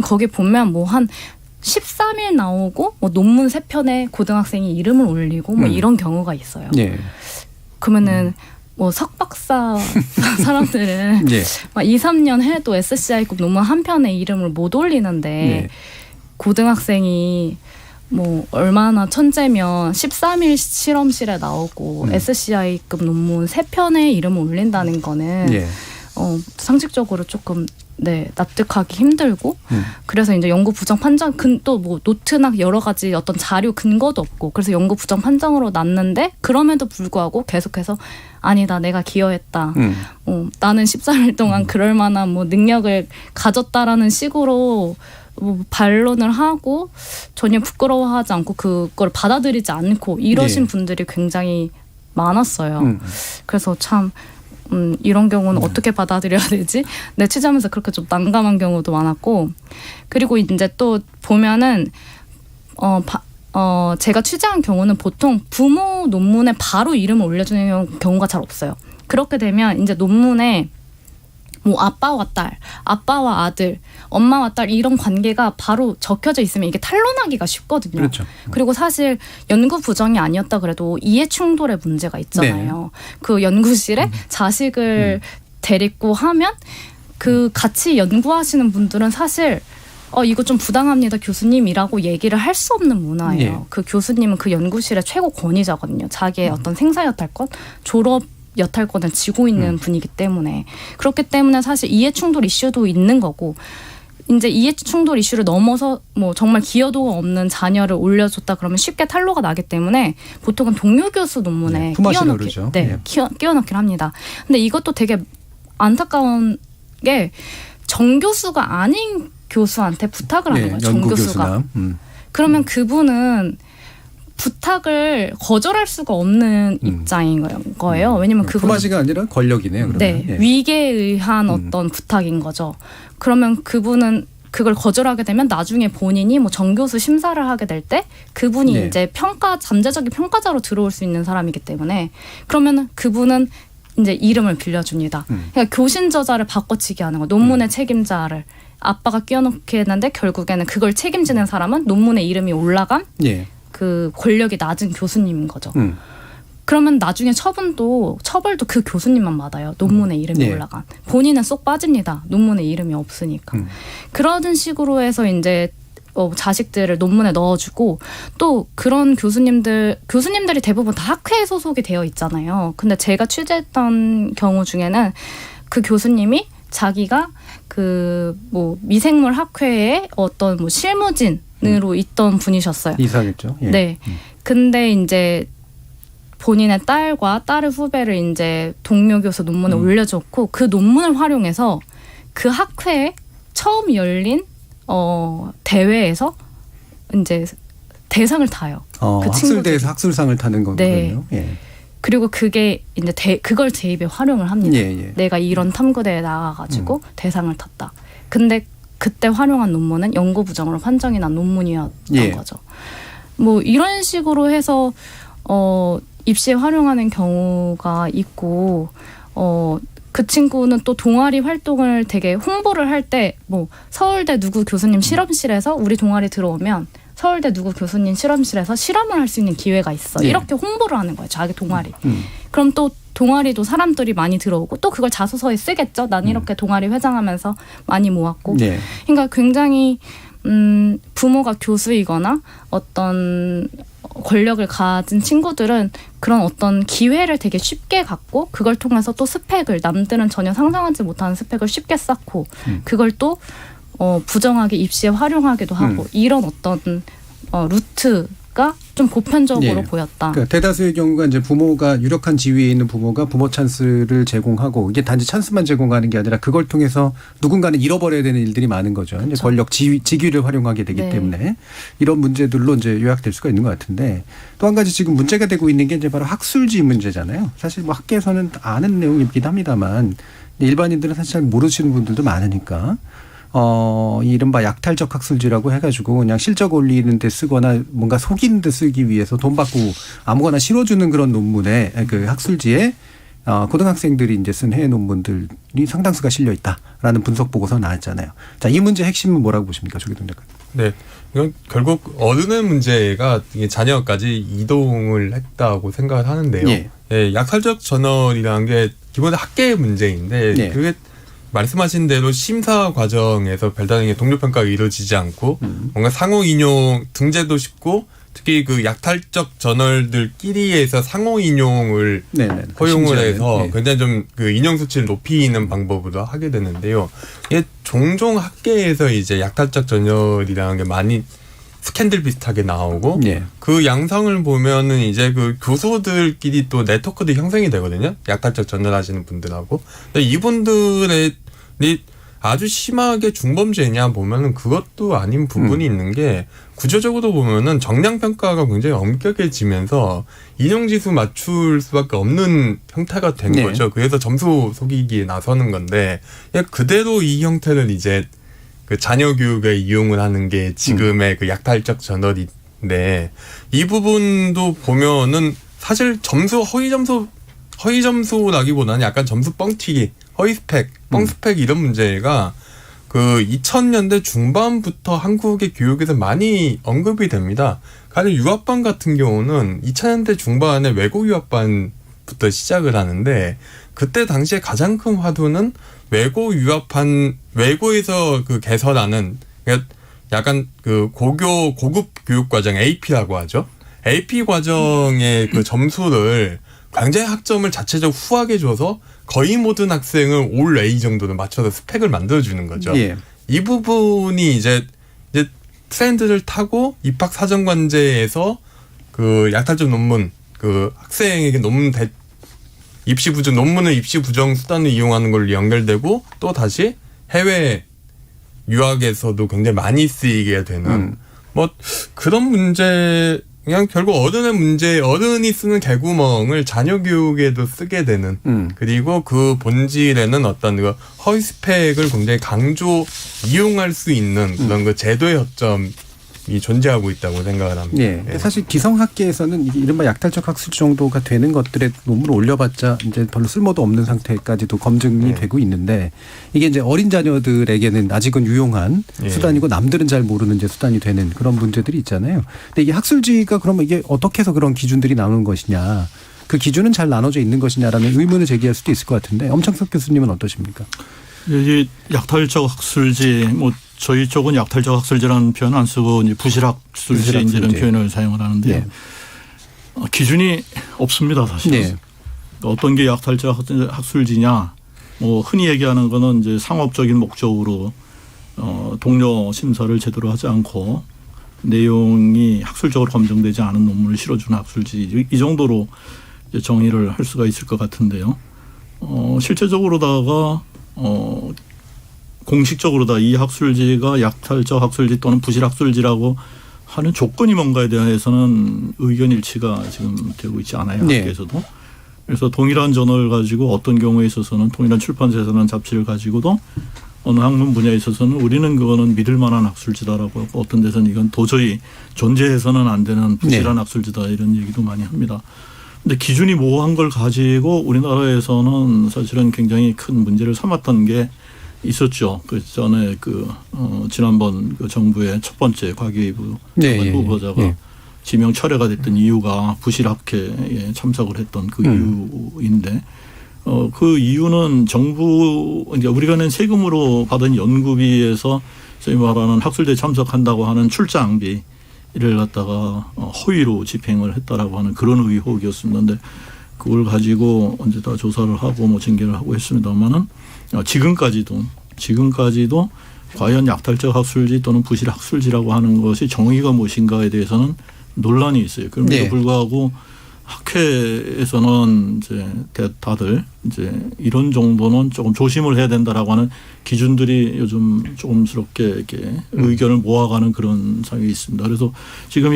거기 보면 뭐 한 13일 나오고 뭐 논문 3편에 고등학생이 이름을 올리고 뭐 이런 경우가 있어요. 그러면은 뭐 석박사 사람들은 막 2, 3년 해도 SCI급 논문 한 편에 이름을 못 올리는데 고등학생이 뭐 얼마나 천재면 13일 실험실에 나오고 SCI급 논문 3편에 이름을 올린다는 거는 상식적으로 조금 납득하기 힘들고 그래서 이제 영구 부정 판정 또 뭐 노트나 여러 가지 어떤 자료 근거도 없고 그래서 영구 부정 판정으로 났는데 그럼에도 불구하고 계속해서 아니다 내가 기여했다 나는 14일 동안 그럴 만한 뭐 능력을 가졌다라는 식으로 뭐 반론을 하고 전혀 부끄러워하지 않고 그걸 받아들이지 않고 이러신 분들이 굉장히 많았어요. 그래서 참 이런 경우는 어떻게 받아들여야 되지? 내 취재하면서 그렇게 좀 난감한 경우도 많았고 그리고 이제 또 보면은 제가 취재한 경우는 보통 부모 논문에 바로 이름을 올려주는 경우가 잘 없어요. 그렇게 되면 이제 논문에 뭐 아빠와 딸, 아빠와 아들, 엄마와 딸 이런 관계가 바로 적혀져 있으면 이게 탄론하기가 쉽거든요. 그렇죠. 그리고 사실 연구 부정이 아니었다 그래도 이해 충돌의 문제가 있잖아요. 그 연구실에 자식을 데리고 하면 그 같이 연구하시는 분들은 사실 이거 좀 부당합니다 교수님이라고 얘기를 할 수 없는 문화예요. 그 교수님은 그 연구실의 최고 권위자거든요. 자기의 어떤 생사여탈권, 졸업 여탈권을 쥐고 있는 분이기 때문에 그렇기 때문에 사실 이해충돌 이슈도 있는 거고 이제 이해충돌 이슈를 넘어서 뭐 정말 기여도가 없는 자녀를 올려줬다 그러면 쉽게 탄로가 나기 때문에 보통은 동료 교수 논문에 끼워넣기를 합니다. 근데 이것도 되게 안타까운 게 정교수가 아닌 교수한테 부탁을 하는 거예요. 정교수가. 그러면 그분은 부탁을 거절할 수가 없는 입장인 거예요. 왜냐면 그분 품앗이가 아니라 권력이네요. 그러면. 위계에 의한 어떤 부탁인 거죠. 그러면 그분은 그걸 거절하게 되면 나중에 본인이 뭐 정교수 심사를 하게 될 때 그분이 이제 잠재적인 평가자로 들어올 수 있는 사람이기 때문에 그러면 그분은 이제 이름을 빌려줍니다. 그러니까 교신 저자를 바꿔치기 하는 거. 논문의 책임자를 아빠가 끼워넣게 했는데 결국에는 그걸 책임지는 사람은 논문에 이름이 올라간 그 권력이 낮은 교수님인 거죠. 그러면 나중에 처벌도 그 교수님만 받아요. 논문에 이름이 올라간. 본인은 쏙 빠집니다. 논문에 이름이 없으니까. 그런 식으로 해서 이제 자식들을 논문에 넣어주고 또 그런 교수님들이 대부분 다 학회에 소속이 되어 있잖아요. 근데 제가 취재했던 경우 중에는 그 교수님이 자기가 그 뭐 미생물 학회에 어떤 뭐 실무진으로 있던 분이셨어요. 이상했죠. 근데 이제 본인의 딸과 딸의 후배를 이제 동료 교수 논문에 올려줬고 그 논문을 활용해서 그 학회에 처음 열린 대회에서 이제 대상을 타요. 그 학술대에서 학술상을 타는 거거든요. 그리고 그게 이제 그걸 제 입에 활용을 합니다. 내가 이런 탐구대회에 나가가지고 대상을 탔다. 근데 그때 활용한 논문은 연구 부정으로 판정이 난 논문이었던 거죠. 뭐 이런 식으로 해서 입시에 활용하는 경우가 있고 그 친구는 또 동아리 활동을 되게 홍보를 할 때 뭐 서울대 누구 교수님 실험실에서 우리 동아리 들어오면 서울대 누구 교수님 실험실에서 실험을 할 수 있는 기회가 있어. 네. 이렇게 홍보를 하는 거예요. 자기 동아리. 그럼 또 동아리도 사람들이 많이 들어오고 또 그걸 자소서에 쓰겠죠. 난 이렇게 동아리 회장하면서 많이 모았고. 네. 그러니까 굉장히 부모가 교수이거나 어떤 권력을 가진 친구들은 그런 어떤 기회를 되게 쉽게 갖고 그걸 통해서 또 스펙을 남들은 전혀 상상하지 못하는 스펙을 쉽게 쌓고 그걸 또 부정하게 입시에 활용하기도 하고 이런 어떤 루트가 좀 보편적으로 예. 보였다. 그러니까 대다수의 경우가 이제 부모가 유력한 지위에 있는 부모가 부모 찬스를 제공하고 이게 단지 찬스만 제공하는 게 아니라 그걸 통해서 누군가는 잃어버려야 되는 일들이 많은 거죠. 이제 그렇죠. 권력 직위를 활용하게 되기 네. 때문에 이런 문제들로 이제 요약될 수가 있는 것 같은데 또 한 가지 지금 문제가 되고 있는 게 이제 바로 학술지 문제잖아요. 사실 뭐 학계에서는 아는 내용이긴 합니다만 일반인들은 사실 잘 모르시는 분들도 많으니까. 이른바 약탈적 학술지라고 해가지고 그냥 실적 올리는 데 쓰거나 뭔가 속이는 데 쓰기 위해서 돈 받고 아무거나 실어주는 그런 논문에 그 학술지에 고등학생들이 이제 쓴 해외 논문들이 상당수가 실려 있다라는 분석 보고서 나왔잖아요. 자, 이 문제 핵심은 뭐라고 보십니까, 조기동 작가님? 네, 이건 결국 어른의 문제가 자녀까지 이동을 했다고 생각을 하는데요. 예. 예, 약탈적 저널이라는 게 기본적으로 학계의 문제인데 예. 그게 말씀하신 대로 심사 과정에서 별다른 동료 평가가 이루어지지 않고 뭔가 상호 인용 등재도 쉽고 특히 그 약탈적 저널들끼리에서 상호 인용을 허용을 해서 굉장히 좀 그 인용 수치를 높이는 방법으로 하게 되는데요. 이게 종종 학계에서 이제 약탈적 저널이라는 게 많이 스캔들 비슷하게 나오고 그 양상을 보면은 이제 그 교수들끼리 또 네트워크도 형성이 되거든요. 약탈적 저널 하시는 분들하고. 근데 이분들의 아주 심하게 중범죄냐 보면은 그것도 아닌 부분이 있는 게 구조적으로 보면은 정량 평가가 굉장히 엄격해지면서 인용지수 맞출 수밖에 없는 형태가 된 거죠. 그래서 점수 속이기에 나서는 건데 그대로 이 형태를 이제 그 자녀 교육에 이용을 하는 게 지금의 그 약탈적 저널인데 이 부분도 보면은 사실 허위 점수라기보다는 약간 점수 뻥튀기, 허위 스펙, 뻥 스펙 이런 문제가 그 2000년대 중반부터 한국의 교육에서 많이 언급이 됩니다. 가령 유학반 같은 경우는 2000년대 중반에 외국 유학반부터 시작을 하는데 그때 당시에 가장 큰 화두는 외고에서 그 개설하는 약간 그 고급 교육 과정 AP라고 하죠. AP 과정의 그 점수를 굉장히 학점을 자체적으로 후하게 줘서 거의 모든 학생을 올 A 정도로 맞춰서 스펙을 만들어주는 거죠. 예. 이 부분이 이제 트렌드를 타고 입학 사정관제에서 그 약탈적 논문, 그 학생에게 논문을 입시 부정 수단을 이용하는 걸로 연결되고 또 다시 해외 유학에서도 굉장히 많이 쓰이게 되는 뭐 그런 문제. 그냥 결국 어른의 문제, 어른이 쓰는 개구멍을 자녀 교육에도 쓰게 되는 그리고 그 본질에는 어떤 그 허위 스펙을 굉장히 이용할 수 있는 그런 그 제도의 허점이 존재하고 있다고 생각을 합니다. 예. 사실 기성학계에서는 이른바 약탈적 학술 정도가 되는 것들에 논문을 올려봤자 이제 별로 쓸모도 없는 상태까지도 검증이 되고 있는데 이게 이제 어린 자녀들에게는 아직은 유용한 수단이고 남들은 잘 모르는 이제 수단이 되는 그런 문제들이 있잖아요. 근데 이게 학술지가 그러면 이게 어떻게 해서 그런 기준들이 나오는 것이냐, 그 기준은 잘 나눠져 있는 것이냐라는 의문을 제기할 수도 있을 것 같은데 엄창석 교수님은 어떠십니까? 이 약탈적 학술지 저희 쪽은 약탈적 학술지라는 표현 안 쓰고 이제 부실학술지 이런 표현을 사용을 하는데 기준이 없습니다, 사실은. 어떤 게 약탈적 학술지냐, 흔히 얘기하는 거는 이제 상업적인 목적으로 동료 심사를 제대로 하지 않고 내용이 학술적으로 검증되지 않은 논문을 실어주는 학술지, 이 정도로 이제 정의를 할 수가 있을 것 같은데요. 실제적으로다가 공식적으로 다 이 학술지가 약탈적 학술지 또는 부실 학술지라고 하는 조건이 뭔가에 대해서는 의견 일치가 지금 되고 있지 않아요. 학계에서도. 그래서 동일한 저널을 가지고 어떤 경우에 있어서는 동일한 출판사에서는 잡지를 가지고도 어느 학문 분야에 있어서는 우리는 그거는 믿을 만한 학술지다라고 하고 어떤 데서는 이건 도저히 존재해서는 안 되는 부실한 학술지다 이런 얘기도 많이 합니다. 근데 기준이 모호한 걸 가지고 우리나라에서는 사실은 굉장히 큰 문제를 삼았던 게 있었죠. 그 전에 지난번 그 정부의 첫 번째 과기부 후보자가 지명 철회가 됐던 이유가 부실학회에 참석을 했던 그 이유인데 그 이유는 정부 이제 우리가 낸 세금으로 받은 연구비에서 저희 말하는 학술제 참석한다고 하는 출장비를 갖다가 허위로 집행을 했다라고 하는 그런 의혹이었습니다. 근데 그걸 가지고 언제 다 조사를 하고 뭐 징계를 하고 했습니다만은 지금까지도 과연 약탈적 학술지 또는 부실 학술지라고 하는 것이 정의가 무엇인가에 대해서는 논란이 있어요. 그럼에도 불구하고 학회에서는 이제 다들 이제 이런 정도는 조금 조심을 해야 된다라고 하는 기준들이 요즘 조금스럽게 이렇게 의견을 모아가는 그런 상황이 있습니다. 그래서 지금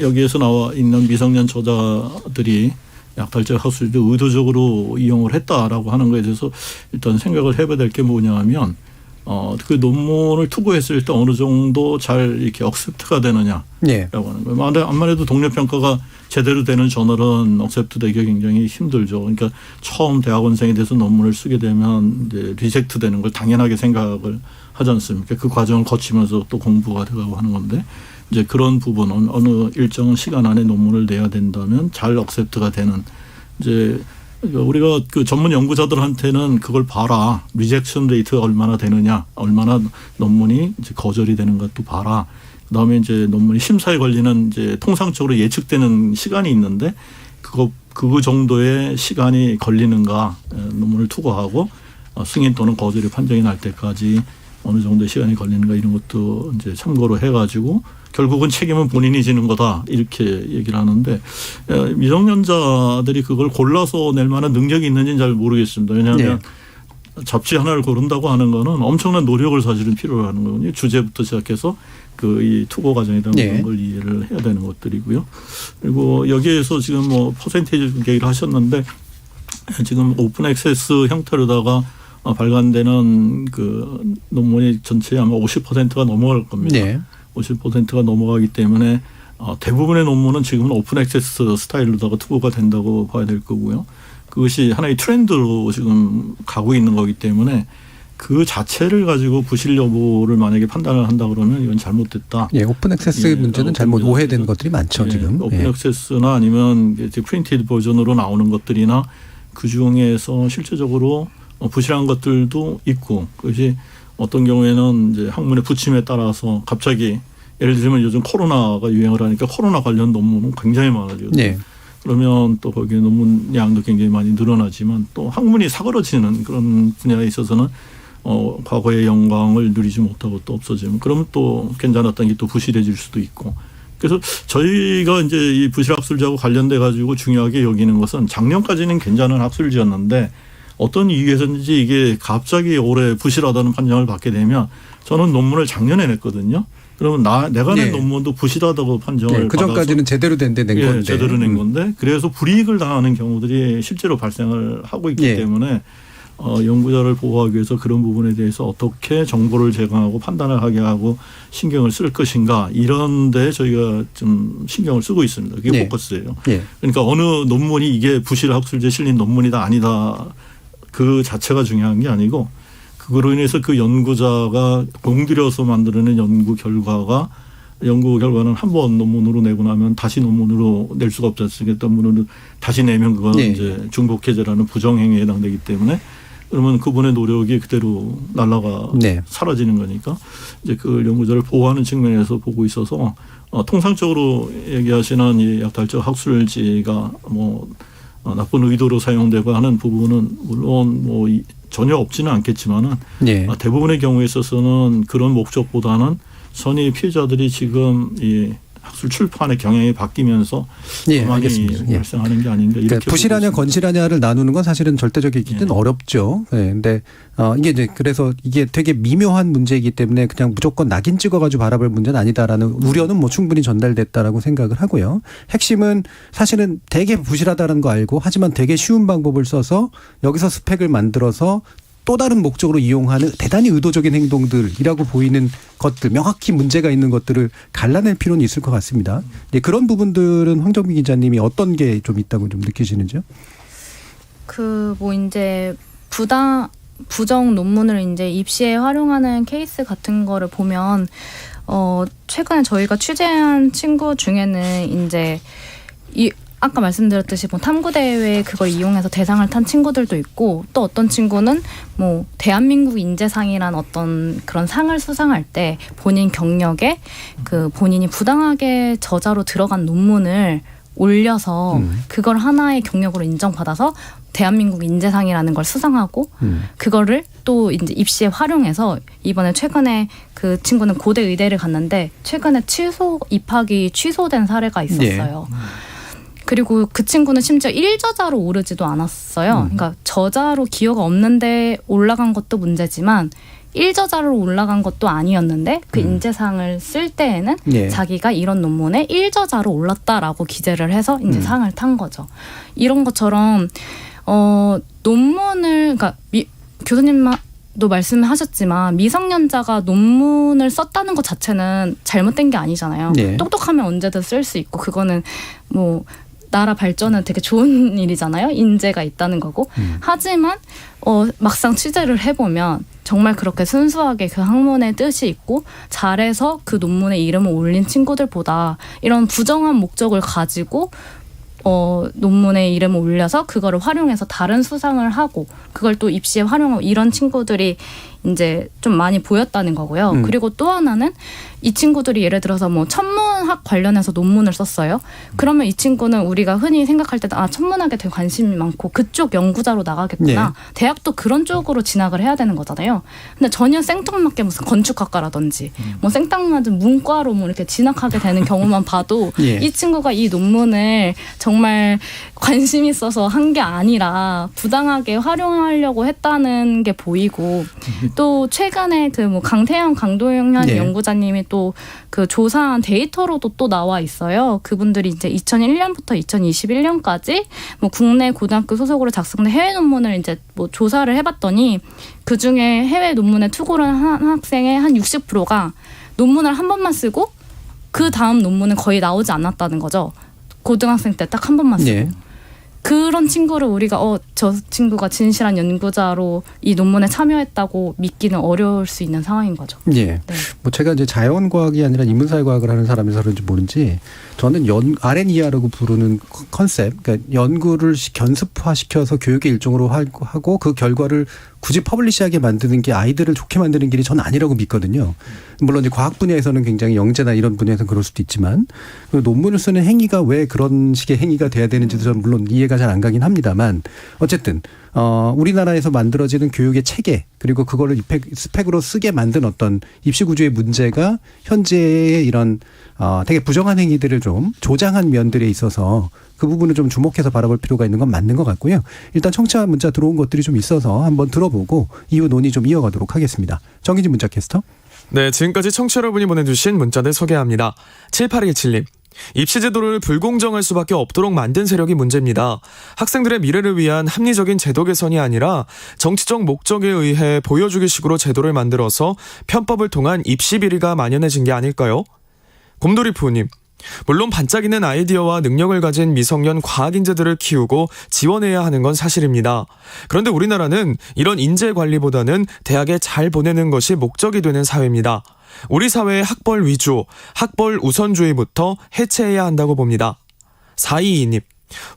여기에서 나와 있는 미성년 저자들이 약탈적 학술지를 의도적으로 이용을 했다라고 하는 것에 대해서 일단 생각을 해봐야 될 게 뭐냐 하면 그 논문을 투고했을 때 어느 정도 잘 이렇게 억셉트가 되느냐라고 하는 거예요. 암만 해도 동료평가가 제대로 되는 저널은 억셉트 되기가 굉장히 힘들죠. 그러니까 처음 대학원생이 돼서 논문을 쓰게 되면 이제 리젝트 되는 걸 당연하게 생각을 하지 않습니까? 그 과정을 거치면서 또 공부가 되고 하는 건데 이제 그런 부분은 어느 일정 시간 안에 논문을 내야 된다면 잘 억셉트가 되는 이제 우리가 그 전문 연구자들한테는 그걸 봐라. 리젝션 레이트가 얼마나 되느냐. 얼마나 논문이 이제 거절이 되는 것도 봐라. 그다음에 이제 논문이 심사에 걸리는 이제 통상적으로 예측되는 시간이 있는데 그 정도의 시간이 걸리는가 논문을 투고하고 승인 또는 거절의 판정이 날 때까지 어느 정도의 시간이 걸리는가 이런 것도 이제 참고로 해가지고 결국은 책임은 본인이 지는 거다 이렇게 얘기를 하는데 미성년자들이 그걸 골라서 낼 만한 능력이 있는지는 잘 모르겠습니다. 왜냐하면 잡지 하나를 고른다고 하는 거는 엄청난 노력을 사실은 필요로 하는 거거든요. 주제부터 시작해서 이 투고 과정이다 그런 걸 이해를 해야 되는 것들이고요. 그리고 여기에서 지금 뭐 퍼센테이지 얘기를 하셨는데 지금 오픈 액세스 형태로다가 발간되는 그 논문이 전체 아마 50%가 넘어갈 겁니다. 50%가 넘어가기 때문에 대부분의 논문은 지금은 오픈 액세스 스타일로다가 투고가 된다고 봐야 될 거고요. 그것이 하나의 트렌드로 지금 가고 있는 거기 때문에 그 자체를 가지고 부실 여부를 만약에 판단을 한다 그러면 이건 잘못됐다. 오픈 액세스 문제는 잘못 오해된 것들이 많죠 지금. 오픈 액세스나 아니면 프린티드 버전으로 나오는 것들이나 그 중에서 실제적으로 부실한 것들도 있고 그것이 어떤 경우에는 이제 학문의 부침에 따라서 갑자기 예를 들면 요즘 코로나가 유행을 하니까 코로나 관련 논문은 굉장히 많아지거든요. 그러면 또 거기에 논문 양도 굉장히 많이 늘어나지만 또 학문이 사그러지는 그런 분야에 있어서는 과거의 영광을 누리지 못하고 또 없어지면 그러면 또 괜찮았던 게 또 부실해질 수도 있고 그래서 저희가 이제 이 부실 학술지하고 관련돼 가지고 중요하게 여기는 것은 작년까지는 괜찮은 학술지였는데 어떤 이유에서인지 이게 갑자기 올해 부실하다는 판정을 받게 되면 저는 논문을 작년에 냈거든요. 그러면 내가 낸 논문도 부실하다고 판정을 그 전까지는 제대로 된 데 낸 건데. 제대로 낸 건데 그래서 불이익을 당하는 경우들이 실제로 발생을 하고 있기 때문에 연구자를 보호하기 위해서 그런 부분에 대해서 어떻게 정보를 제공하고 판단을 하게 하고 신경을 쓸 것인가 이런 데 저희가 좀 신경을 쓰고 있습니다. 그게 포커스예요. 그러니까 어느 논문이 이게 부실 학술지에 실린 논문이다 아니다 그 자체가 중요한 게 아니고 그거로 인해서 그 연구자가 공들여서 만들어낸 연구 결과는 한 번 논문으로 내고 나면 다시 논문으로 낼 수가 없지 않습니까? 논문으로 다시 내면 그거는 이제 중복해제라는 부정행위에 해당되기 때문에 그러면 그분의 노력이 그대로 날아가 사라지는 거니까 이제 그 연구자를 보호하는 측면에서 보고 있어서 통상적으로 얘기하시는 이 약탈적 학술지가 뭐 나쁜 의도로 사용되고 하는 부분은 물론 뭐 전혀 없지는 않겠지만은 대부분의 경우에 있어서는 그런 목적보다는 선의 피해자들이 지금 이 학술 출판의 경향이 바뀌면서 많이 발생하는 게 아닌가 이렇게 그러니까 부실하냐 건실하냐를 나누는 건 사실은 절대적이기는 어렵죠. 근데 이게 이제 그래서 이게 되게 미묘한 문제이기 때문에 그냥 무조건 낙인 찍어가지고 바라볼 문제는 아니다라는 우려는 뭐 충분히 전달됐다라고 생각을 하고요. 핵심은 사실은 되게 부실하다는 거 알고 하지만 되게 쉬운 방법을 써서 여기서 스펙을 만들어서 또 다른 목적으로 이용하는 대단히 의도적인 행동들이라고 보이는 것들, 명확히 문제가 있는 것들을 갈라낼 필요는 있을 것 같습니다. 네, 그런 부분들은 황정민 기자님이 어떤 게 좀 있다고 좀 느끼시는지요? 이제 부정 논문을 이제 입시에 활용하는 케이스 같은 거를 보면 최근에 저희가 취재한 친구 중에는 이제 아까 말씀드렸듯이 뭐 탐구대회에 그걸 이용해서 대상을 탄 친구들도 있고, 또 어떤 친구는 뭐 대한민국 인재상이란 어떤 그런 상을 수상할 때 본인 경력에 그 본인이 부당하게 저자로 들어간 논문을 올려서 그걸 하나의 경력으로 인정받아서 대한민국 인재상이라는 걸 수상하고 그거를 또 이제 입시에 활용해서 이번에 최근에 그 친구는 고대 의대를 갔는데 최근에 입학이 취소된 사례가 있었어요. 그리고 그 친구는 심지어 1저자로 오르지도 않았어요. 그러니까 저자로 기여가 없는데 올라간 것도 문제지만 1저자로 올라간 것도 아니었는데 그 인재상을 쓸 때에는 자기가 이런 논문에 1저자로 올랐다라고 기재를 해서 이제 상을 탄 거죠. 이런 것처럼 논문을 그러니까 교수님도 말씀하셨지만 미성년자가 논문을 썼다는 것 자체는 잘못된 게 아니잖아요. 똑똑하면 언제든 쓸 수 있고 그거는 뭐 나라 발전은 되게 좋은 일이잖아요. 인재가 있다는 거고. 하지만 막상 취재를 해보면 정말 그렇게 순수하게 그 학문의 뜻이 있고 잘해서 그 논문에 이름을 올린 친구들보다 이런 부정한 목적을 가지고 논문에 이름을 올려서 그거를 활용해서 다른 수상을 하고 그걸 또 입시에 활용하고 이런 친구들이 이제 좀 많이 보였다는 거고요. 그리고 또 하나는 이 친구들이 예를 들어서 뭐 천문학 관련해서 논문을 썼어요. 그러면 이 친구는 우리가 흔히 생각할 때도 천문학에 되게 관심이 많고 그쪽 연구자로 나가겠구나. 대학도 그런 쪽으로 진학을 해야 되는 거잖아요. 근데 전혀 생뚱맞게 무슨 건축학과라든지 뭐 생뚱맞은 문과로 뭐 이렇게 진학하게 되는 경우만 봐도 이 친구가 이 논문을 정말 관심 있어서 한 게 아니라 부당하게 활용하려고 했다는 게 보이고 또 최근에 그 뭐 강태영, 강도현 연구자님이 또 그 조사한 데이터로도 또 나와 있어요. 그분들이 이제 2001년부터 2021년까지 뭐 국내 고등학교 소속으로 작성된 해외 논문을 이제 뭐 조사를 해봤더니 그 중에 해외 논문에 투고를 한 학생의 한 60%가 논문을 한 번만 쓰고 그 다음 논문은 거의 나오지 않았다는 거죠. 고등학생 때 딱 한 번만 쓰고. 그런 친구를 우리가 저 친구가 진실한 연구자로 이 논문에 참여했다고 믿기는 어려울 수 있는 상황인 거죠. 뭐 제가 이제 자연과학이 아니라 인문사회과학을 하는 사람이라서 그런지 모르는지 저는 R&E라고 부르는 컨셉, 그러니까 연구를 견습화시켜서 교육의 일종으로 하고 그 결과를 굳이 퍼블리시하게 만드는 게 아이들을 좋게 만드는 길이 전 아니라고 믿거든요. 물론 이제 과학 분야에서는 굉장히 영재나 이런 분야에서는 그럴 수도 있지만 논문을 쓰는 행위가 왜 그런 식의 행위가 돼야 되는지도 저는 물론 이해가 잘 안 가긴 합니다만 어쨌든 우리나라에서 만들어지는 교육의 체계 그리고 그거를 스펙으로 쓰게 만든 어떤 입시 구조의 문제가 현재의 이런 되게 부정한 행위들을 좀 조장한 면들에 있어서 그 부분을 좀 주목해서 바라볼 필요가 있는 건 맞는 것 같고요. 일단 청취자 문자 들어온 것들이 좀 있어서 한번 들어보고 이후 논의 좀 이어가도록 하겠습니다. 정희진 문자 캐스터. 네, 지금까지 청취자 여러분이 보내주신 문자들 소개합니다. 7817님. 입시 제도를 불공정할 수밖에 없도록 만든 세력이 문제입니다. 학생들의 미래를 위한 합리적인 제도 개선이 아니라 정치적 목적에 의해 보여주기식으로 제도를 만들어서 편법을 통한 입시 비리가 만연해진 게 아닐까요? 곰돌이 푸우님. 물론 반짝이는 아이디어와 능력을 가진 미성년 과학 인재들을 키우고 지원해야 하는 건 사실입니다. 그런데 우리나라는 이런 인재 관리보다는 대학에 잘 보내는 것이 목적이 되는 사회입니다. 우리 사회의 학벌 위주, 학벌 우선주의부터 해체해야 한다고 봅니다. 4222님.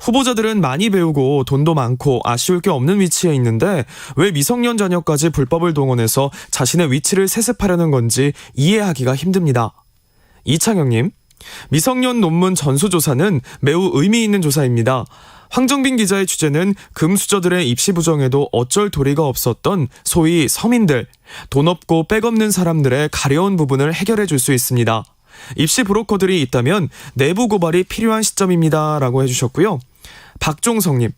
후보자들은 많이 배우고 돈도 많고 아쉬울 게 없는 위치에 있는데 왜 미성년 자녀까지 불법을 동원해서 자신의 위치를 세습하려는 건지 이해하기가 힘듭니다. 이창영님. 미성년 논문 전수조사는 매우 의미 있는 조사입니다. 황정빈 기자의 취재는 금수저들의 입시 부정에도 어쩔 도리가 없었던 소위 서민들, 돈 없고 백 없는 사람들의 가려운 부분을 해결해 줄 수 있습니다. 입시 브로커들이 있다면 내부 고발이 필요한 시점입니다. 라고 해주셨고요. 박종성님.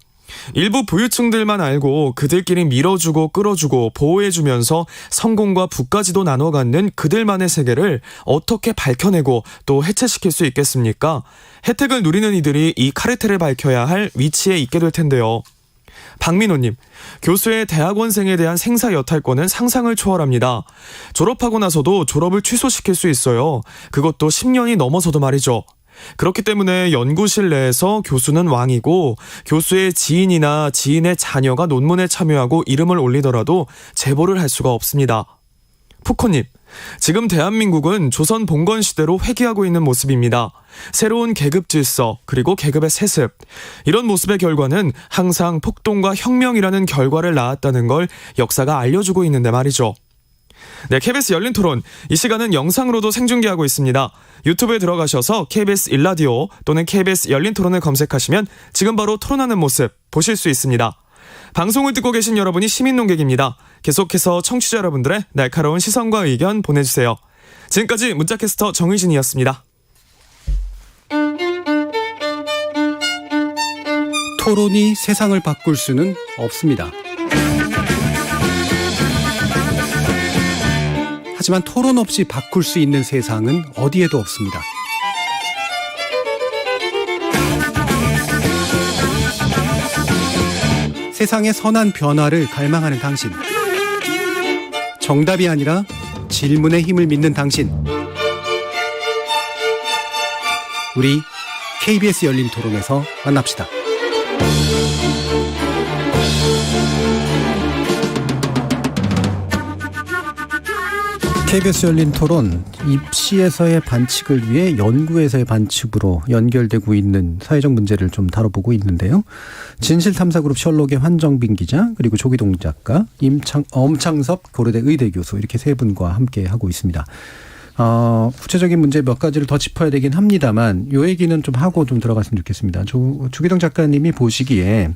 일부 부유층들만 알고 그들끼리 밀어주고 끌어주고 보호해주면서 성공과 부까지도 나눠 갖는 그들만의 세계를 어떻게 밝혀내고 또 해체시킬 수 있겠습니까? 혜택을 누리는 이들이 이 카르텔을 밝혀야 할 위치에 있게 될 텐데요. 박민호님, 교수의 대학원생에 대한 생사 여탈권은 상상을 초월합니다. 졸업하고 나서도 졸업을 취소시킬 수 있어요. 그것도 10년이 넘어서도 말이죠. 그렇기 때문에 연구실 내에서 교수는 왕이고 교수의 지인이나 지인의 자녀가 논문에 참여하고 이름을 올리더라도 제보를 할 수가 없습니다. 푸코님, 지금 대한민국은 조선 봉건 시대로 회귀하고 있는 모습입니다. 새로운 계급 질서 그리고 계급의 세습, 이런 모습의 결과는 항상 폭동과 혁명이라는 결과를 낳았다는 걸 역사가 알려주고 있는데 말이죠. 네, KBS 열린 토론, 이 시간은 영상으로도 생중계하고 있습니다. 유튜브에 들어가셔서 KBS 일라디오 또는 KBS 열린 토론을 검색하시면 지금 바로 토론하는 모습 보실 수 있습니다. 방송을 듣고 계신 여러분이 시민 논객입니다. 계속해서 청취자 여러분들의 날카로운 시선과 의견 보내주세요. 지금까지 문자캐스터 정의진이었습니다. 토론이 세상을 바꿀 수는 없습니다. 하지만 토론 없이 바꿀 수 있는 세상은 어디에도 없습니다. 세상의 선한 변화를 갈망하는 당신, 정답이 아니라 질문의 힘을 믿는 당신, 우리 KBS 열린 토론에서 만납시다. KBS 열린 토론, 입시에서의 반칙을 위해 연구에서의 반칙으로 연결되고 있는 사회적 문제를 좀 다뤄보고 있는데요. 진실탐사그룹 셜록의 환정빈 기자, 그리고 조기동 작가, 엄창섭 고려대 의대 교수, 이렇게 세 분과 함께 하고 있습니다. 구체적인 문제 몇 가지를 더 짚어야 되긴 합니다만 요 얘기는 좀 하고 좀 들어갔으면 좋겠습니다. 조기동 작가님이 보시기에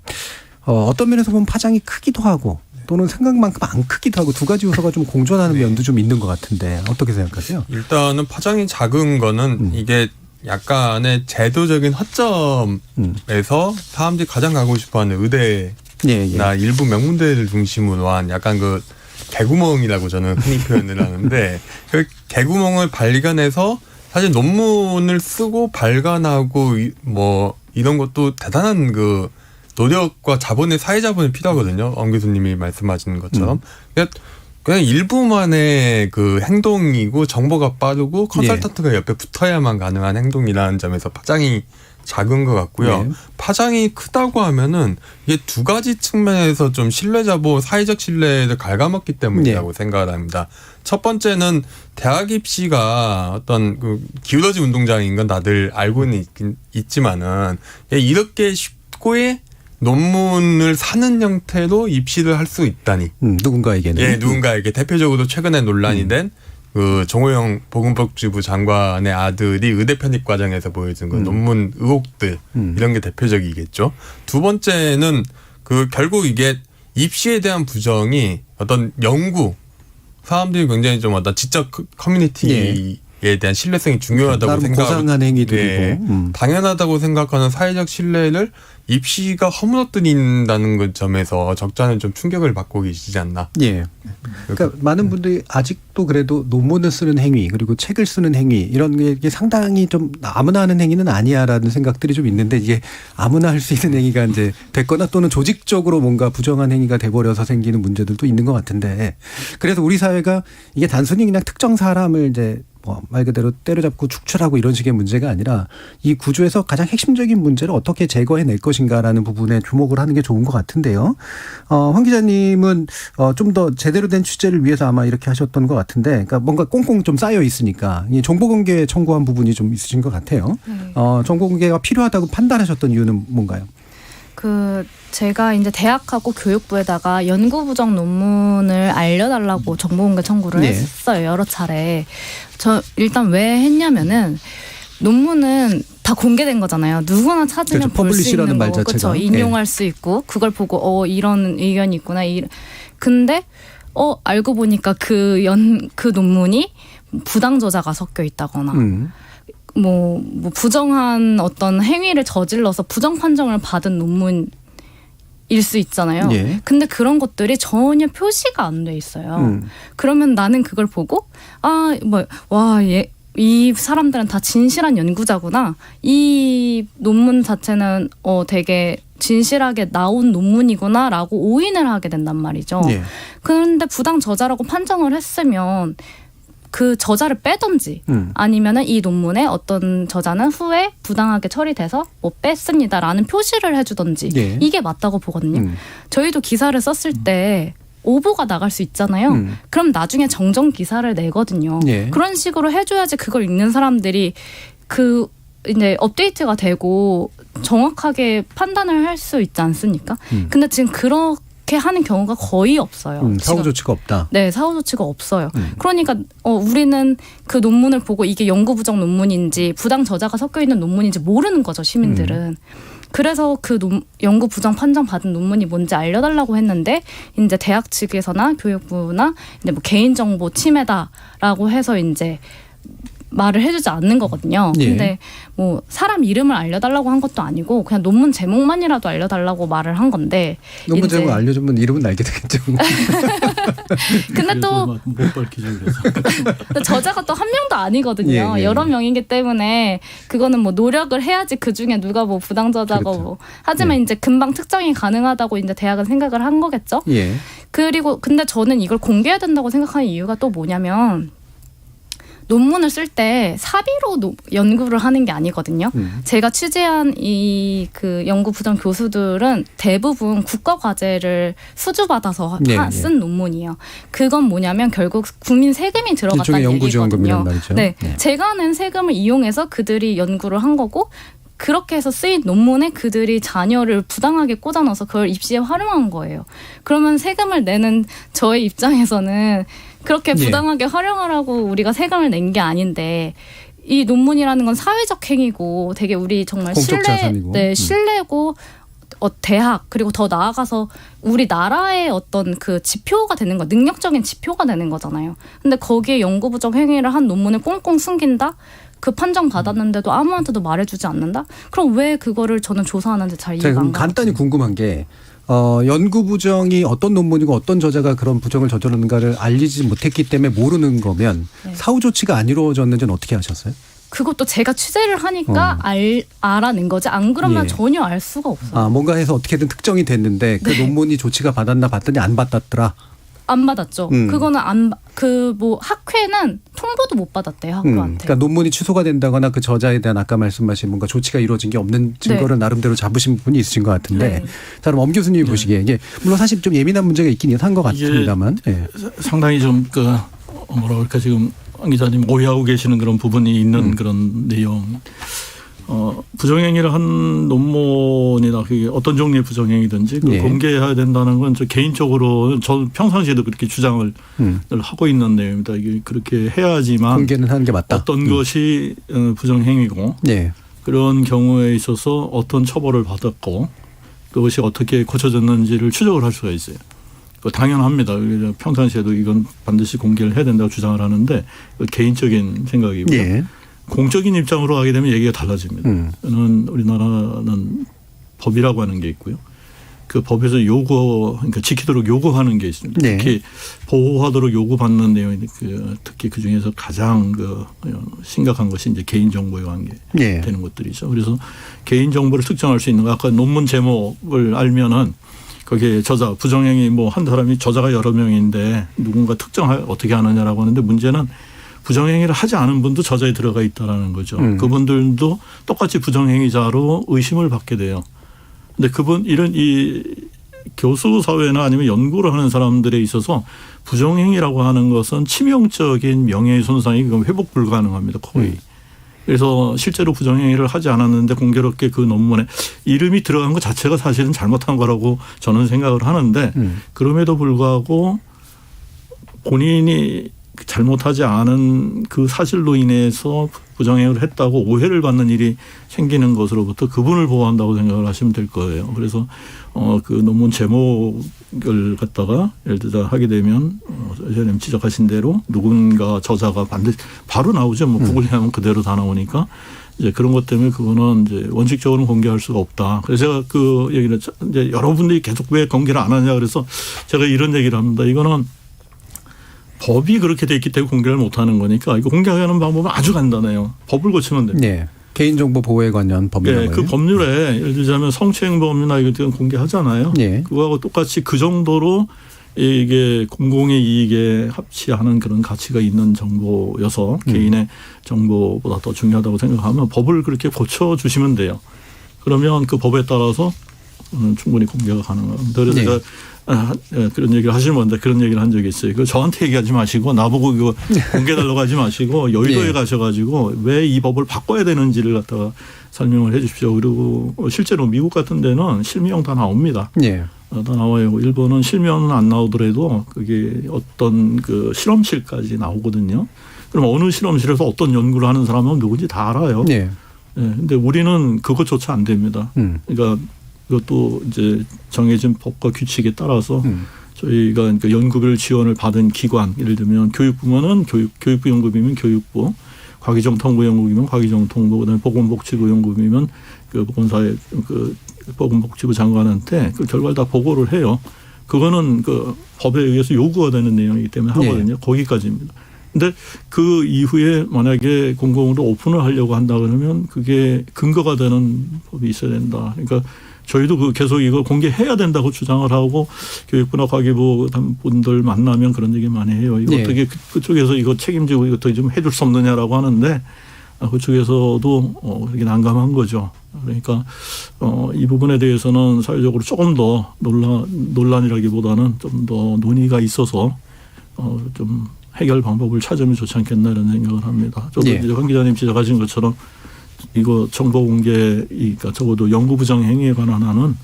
어떤 면에서 보면 파장이 크기도 하고 또는 생각만큼 안 크기도 하고 두 가지 요소가 좀 공존하는 면도 좀 있는 것 같은데 어떻게 생각하세요? 일단은 파장이 작은 거는 이게 약간의 제도적인 허점에서 사람들이 가장 가고 싶어하는 의대나 일부 명문대를 중심으로 한 약간 그 개구멍이라고 저는 흔히 표현을 하는데 그 개구멍을 발견해서 사실 논문을 쓰고 발간하고 뭐 이런 것도 대단한 그 노력과 자본의 사회자본이 필요하거든요. 엄 교수님이 말씀하시는 것처럼. 그냥 일부만의 그 행동이고 정보가 빠르고 컨설턴트가 옆에 붙어야만 가능한 행동이라는 점에서 파장이 작은 것 같고요. 파장이 크다고 하면은 이게 두 가지 측면에서 좀 신뢰자본, 사회적 신뢰를 갉아먹기 때문이라고 생각을 합니다. 첫 번째는 대학 입시가 어떤 그 기울어진 운동장인 건 다들 알고는 있지만은 이렇게 쉽게 논문을 사는 형태로 입시를 할 수 있다니. 누군가에게는. 예, 누군가에게. 대표적으로 최근에 논란이 된 그 정호영 보건복지부 장관의 아들이 의대 편입 과정에서 보여준 그 논문 의혹들 이런 게 대표적이겠죠. 두 번째는 그 결국 이게 입시에 대한 부정이 어떤 연구 사람들이 굉장히 좀 어떤 지적 커뮤니티에 대한 신뢰성이 중요하다고 생각하고 고상한 행위들이고 당연하다고 생각하는 사회적 신뢰를 입시가 허물어뜨린다는 그 점에서 적잖은 좀 충격을 받고 계시지 않나. 예. 그러니까 많은 분들이 아직도 그래도 논문을 쓰는 행위 그리고 책을 쓰는 행위 이런 게 상당히 좀 아무나 하는 행위는 아니야라는 생각들이 좀 있는데 이게 아무나 할 수 있는 행위가 이제 됐거나 또는 조직적으로 뭔가 부정한 행위가 돼버려서 생기는 문제들도 있는 것 같은데 그래서 우리 사회가 이게 단순히 그냥 특정 사람을 이제 말 그대로 때려잡고 축출하고 이런 식의 문제가 아니라 이 구조에서 가장 핵심적인 문제를 어떻게 제거해낼 것인가라는 부분에 주목을 하는 게 좋은 것 같은데요. 황 기자님은 좀 더 제대로 된 취재를 위해서 아마 이렇게 하셨던 것 같은데 그러니까 뭔가 꽁꽁 좀 쌓여 있으니까 이 정보공개 청구한 부분이 좀 있으신 것 같아요. 정보공개가 필요하다고 판단하셨던 이유는 뭔가요? 제가 이제 대학하고 교육부에다가 연구 부정 논문을 알려달라고 정보공개 청구를 했어요. 여러 차례. 저 일단 왜 했냐면은 논문은 다 공개된 거잖아요. 누구나 찾으면 볼 수 있는 거고, 그렇죠. 인용할 수 있고, 그걸 보고 이런 의견이 있구나. 근데 알고 보니까 그 논문이 부당 저자가 섞여 있다거나. 뭐 부정한 어떤 행위를 저질러서 부정 판정을 받은 논문일 수 있잖아요. 근데 그런 것들이 전혀 표시가 안 돼 있어요. 그러면 나는 그걸 보고 이 사람들은 다 진실한 연구자구나. 이 논문 자체는 되게 진실하게 나온 논문이구나라고 오인을 하게 된단 말이죠. 네. 그런데 부당 저자라고 판정을 했으면 그 저자를 빼든지 아니면은 이 논문에 어떤 저자는 후에 부당하게 처리돼서 뭐 뺐습니다라는 표시를 해주든지 네. 이게 맞다고 보거든요. 저희도 기사를 썼을 때 오보가 나갈 수 있잖아요. 그럼 나중에 정정 기사를 내거든요. 네. 그런 식으로 해줘야지 그걸 읽는 사람들이 그 이제 업데이트가 되고 정확하게 판단을 할 수 있지 않습니까? 근데 지금 그렇게 하는 경우가 거의 없어요. 사후 조치가 없다. 네, 사후 조치가 없어요. 그러니까 우리는 그 논문을 보고 이게 연구 부정 논문인지 부당 저자가 섞여 있는 논문인지 모르는 거죠, 시민들은. 그래서 그 연구 부정 판정 받은 논문이 뭔지 알려달라고 했는데 이제 대학 측에서나 교육부나 이제 뭐 개인정보 침해다라고 해서 이제 말을 해주지 않는 거거든요. 예. 근데 뭐 사람 이름을 알려달라고 한 것도 아니고 그냥 논문 제목만이라도 알려달라고 말을 한 건데. 논문 제목 알려주면 이름은 알게 되겠죠. 근데 또 못 밝히죠. 그래서 저자가 또 한 명도 아니거든요. 예, 예. 여러 명이기 때문에 그거는 뭐 노력을 해야지 그 중에 누가 뭐 부당 저자고 그렇죠. 뭐. 하지만 이제 금방 특정이 가능하다고 이제 대학은 생각을 한 거겠죠. 예. 그리고 근데 저는 이걸 공개해야 된다고 생각하는 이유가 또 뭐냐면 논문을 쓸 때 사비로 연구를 하는 게 아니거든요. 제가 취재한 이 그 연구 부정 교수들은 대부분 국가 과제를 수주받아서 쓴 논문이에요. 그건 뭐냐면 결국 국민 세금이 들어갔다는 일종의 연구지원금이란 얘기거든요. 말이죠. 네, 제가 낸 세금을 이용해서 그들이 연구를 한 거고 그렇게 해서 쓰인 논문에 그들이 자녀를 부당하게 꽂아넣어서 그걸 입시에 활용한 거예요. 그러면 세금을 내는 저의 입장에서는 그렇게 부당하게 활용하라고 우리가 세금을 낸 게 아닌데 이 논문이라는 건 사회적 행위고 되게 우리 정말 신뢰고 대학 그리고 더 나아가서 우리 나라의 어떤 그 지표가 되는 거, 능력적인 지표가 되는 거잖아요. 근데 거기에 연구 부정 행위를 한 논문을 꽁꽁 숨긴다? 그 판정 받았는데도 아무한테도 말해주지 않는다? 그럼 왜 그거를 저는 조사하는지 잘 이해가 안 가요. 간단히 궁금한 게 연구 부정이 어떤 논문이고 어떤 저자가 그런 부정을 저질렀는가를 알리지 못했기 때문에 모르는 거면 사후 조치가 안 이루어졌는지는 어떻게 하셨어요? 그것도 제가 취재를 하니까 알아낸 거지. 안 그러면 전혀 알 수가 없어요. 뭔가 해서 어떻게든 특정이 됐는데 그 논문이 조치가 받았나 봤더니 안 받았더라. 안 받았죠. 그거는 뭐 학회는 통보도 못 받았대요, 학교한테. 그러니까 논문이 취소가 된다거나 그 저자에 대한 아까 말씀하신 뭔가 조치가 이루어진 게 없는 증거를 나름대로 잡으신 부분이 있으신 것 같은데. 자, 그럼 엄 교수님이 보시기에 이게 물론 사실 좀 예민한 문제가 있긴 한 것 같습니다만. 상당히 좀 뭐라 그럴까 지금 황 기자님 오해하고 계시는 그런 부분이 있는 그런 내용. 부정행위를 한 논문이나 그게 어떤 종류의 부정행위든지 공개해야 된다는 건 저 개인적으로 저 평상시에도 그렇게 주장을 하고 있는 내용입니다. 이게 그렇게 해야지만 공개는 하는 게 맞다. 어떤 것이 부정행위고 그런 경우에 있어서 어떤 처벌을 받았고 그것이 어떻게 고쳐졌는지를 추적을 할 수가 있어요. 당연합니다. 평상시에도 이건 반드시 공개를 해야 된다고 주장을 하는데 개인적인 생각이고요. 공적인 입장으로 가게 되면 얘기가 달라집니다. 저는 우리나라는 법이라고 하는 게 있고요. 그 법에서 그러니까 지키도록 요구하는 게 있습니다. 특히 보호하도록 요구받는 내용이 특히 그 중에서 가장 심각한 것이 이제 개인정보에 관계되는 것들이죠. 그래서 개인정보를 특정할 수 있는 거 아까 논문 제목을 알면은 거기에 저자 부정행위 뭐 한 사람이 저자가 여러 명인데 누군가 어떻게 하느냐라고 하는데 문제는 부정행위를 하지 않은 분도 저자에 들어가 있다라는 거죠. 그분들도 똑같이 부정행위자로 의심을 받게 돼요. 근데 이 교수 사회나 아니면 연구를 하는 사람들에 있어서 부정행위라고 하는 것은 치명적인 명예의 손상이 회복 불가능합니다. 거의. 그래서 실제로 부정행위를 하지 않았는데 공교롭게 그 논문에 이름이 들어간 것 자체가 사실은 잘못한 거라고 저는 생각을 하는데 그럼에도 불구하고 본인이 잘못하지 않은 그 사실로 인해서 부정행위를 했다고 오해를 받는 일이 생기는 것으로부터 그분을 보호한다고 생각을 하시면 될 거예요. 그래서 그 논문 제목을 갖다가 예를 들어 하게 되면 선생님 지적하신 대로 누군가 저자가 반드시 바로 나오죠. 뭐 구글하면 그대로 다 나오니까 이제 그런 것 때문에 그거는 이제 원칙적으로 공개할 수가 없다. 그래서 제가 그 얘기를 이제 여러분들이 계속 왜 공개를 안 하냐 그래서 제가 이런 얘기를 합니다. 이거는 법이 그렇게 돼 있기 때문에 공개를 못하는 거니까 이거 공개하는 방법은 아주 간단해요. 법을 고치면 됩니다. 네. 개인정보 보호에 관련 법률. 네, 그 법률에 예를 들자면 성추행범이나 이런 거 공개하잖아요. 네. 그거하고 똑같이 그 정도로 이게 공공의 이익에 합치하는 그런 가치가 있는 정보여서 개인의 정보보다 더 중요하다고 생각하면 법을 그렇게 고쳐주시면 돼요. 그러면 그 법에 따라서 충분히 공개가 가능합니다. 그래서 네. 제가 그런 얘기를 하시는 분들 그런 얘기를 한 적이 있어요. 그 저한테 얘기하지 마시고 나보고 이거 공개달라고 하지 마시고 여의도에 네. 가셔가지고 왜 이 법을 바꿔야 되는지를 갖다가 설명을 해 주십시오. 그리고 실제로 미국 같은 데는 실명 다 나옵니다. 네. 다 나와요. 일본은 실명은 안 나오더라도 그게 어떤 그 실험실까지 나오거든요. 그럼 어느 실험실에서 어떤 연구를 하는 사람은 누군지 다 알아요. 네. 근데 우리는 그것조차 안 됩니다. 그러니까 이것도 이제 정해진 법과 규칙에 따라서 저희가 그 연구별 지원을 받은 기관, 예를 들면 교육부면은 교육부 연구비면 교육부, 과기정통부 연구비면 과기정통부, 그다음에 보건복지부 연구비면 그 보건사회 그 보건복지부 장관한테 그 결과를 다 보고를 해요. 그거는 그 법에 의해서 요구가 되는 내용이기 때문에 하거든요. 거기까지입니다. 근데 그 이후에 만약에 공공으로 오픈을 하려고 한다 그러면 그게 근거가 되는 법이 있어야 된다. 그러니까 저희도 그 계속 이걸 공개해야 된다고 주장을 하고 교육부나 과기부 분들 만나면 그런 얘기 많이 해요. 이거 어떻게 그쪽에서 이거 책임지고 이거 더 좀 해줄 수 없느냐라고 하는데 그쪽에서도 그렇게 난감한 거죠. 그러니까 이 부분에 대해서는 사회적으로 조금 더 논란이라기보다는 좀 더 논의가 있어서 좀 해결 방법을 찾으면 좋지 않겠나 이런 생각을 합니다. 저도 이제 황 기자님 지적하신 것처럼 이거 정보 공개, 그러니까 적어도 연구 부정 행위에 관한 한은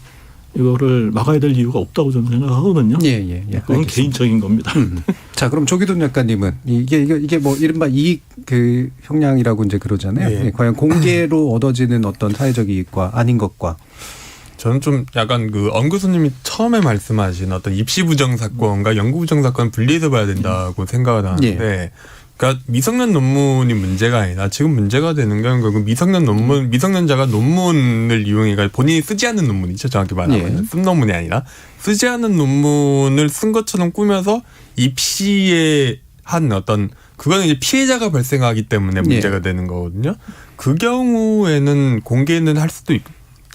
이거를 막아야 될 이유가 없다고 저는 생각하거든요. 예. 그건 알겠습니다. 개인적인 겁니다. 자, 그럼 조기돈 작가님은 이게 뭐 이른바 이익 그 형량이라고 이제 그러잖아요. 예. 과연 공개로 얻어지는 어떤 사회적 이익과 아닌 것과. 저는 좀 약간 그 엄 교수님이 처음에 말씀하신 어떤 입시 부정 사건과 연구 부정 사건 분리해서 봐야 된다고 생각을 하는데, 그러니까 미성년 논문이 문제가 아니라 지금 문제가 되는 건 그 미성년자가 논문을 이용해 본인이 쓰지 않는 논문이죠. 정확히 말하면 쓴 논문이 아니라 쓰지 않는 논문을 쓴 것처럼 꾸며서 입시에 한 어떤 그거는 이제 피해자가 발생하기 때문에 문제가 되는 거거든요. 그 경우에는 공개는 할 수도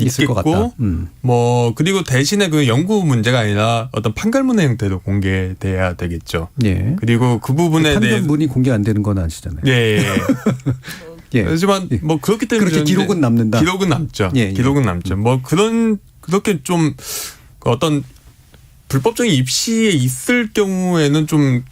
있을 것 같다. 뭐 그리고 대신에 그 연구 문제가 아니라 어떤 판결문의 형태로 공개돼야 되겠죠. 예. 그리고 그 부분에 대해 판결문이 공개 안 되는 건 아시잖아요. 예. 예. 하지만 뭐 그렇기 때문에 그렇게 기록은 남는다. 기록은 남죠. 예. 기록은 남죠. 뭐 그렇게 좀 어떤 불법적인 입시에 있을 경우에는 좀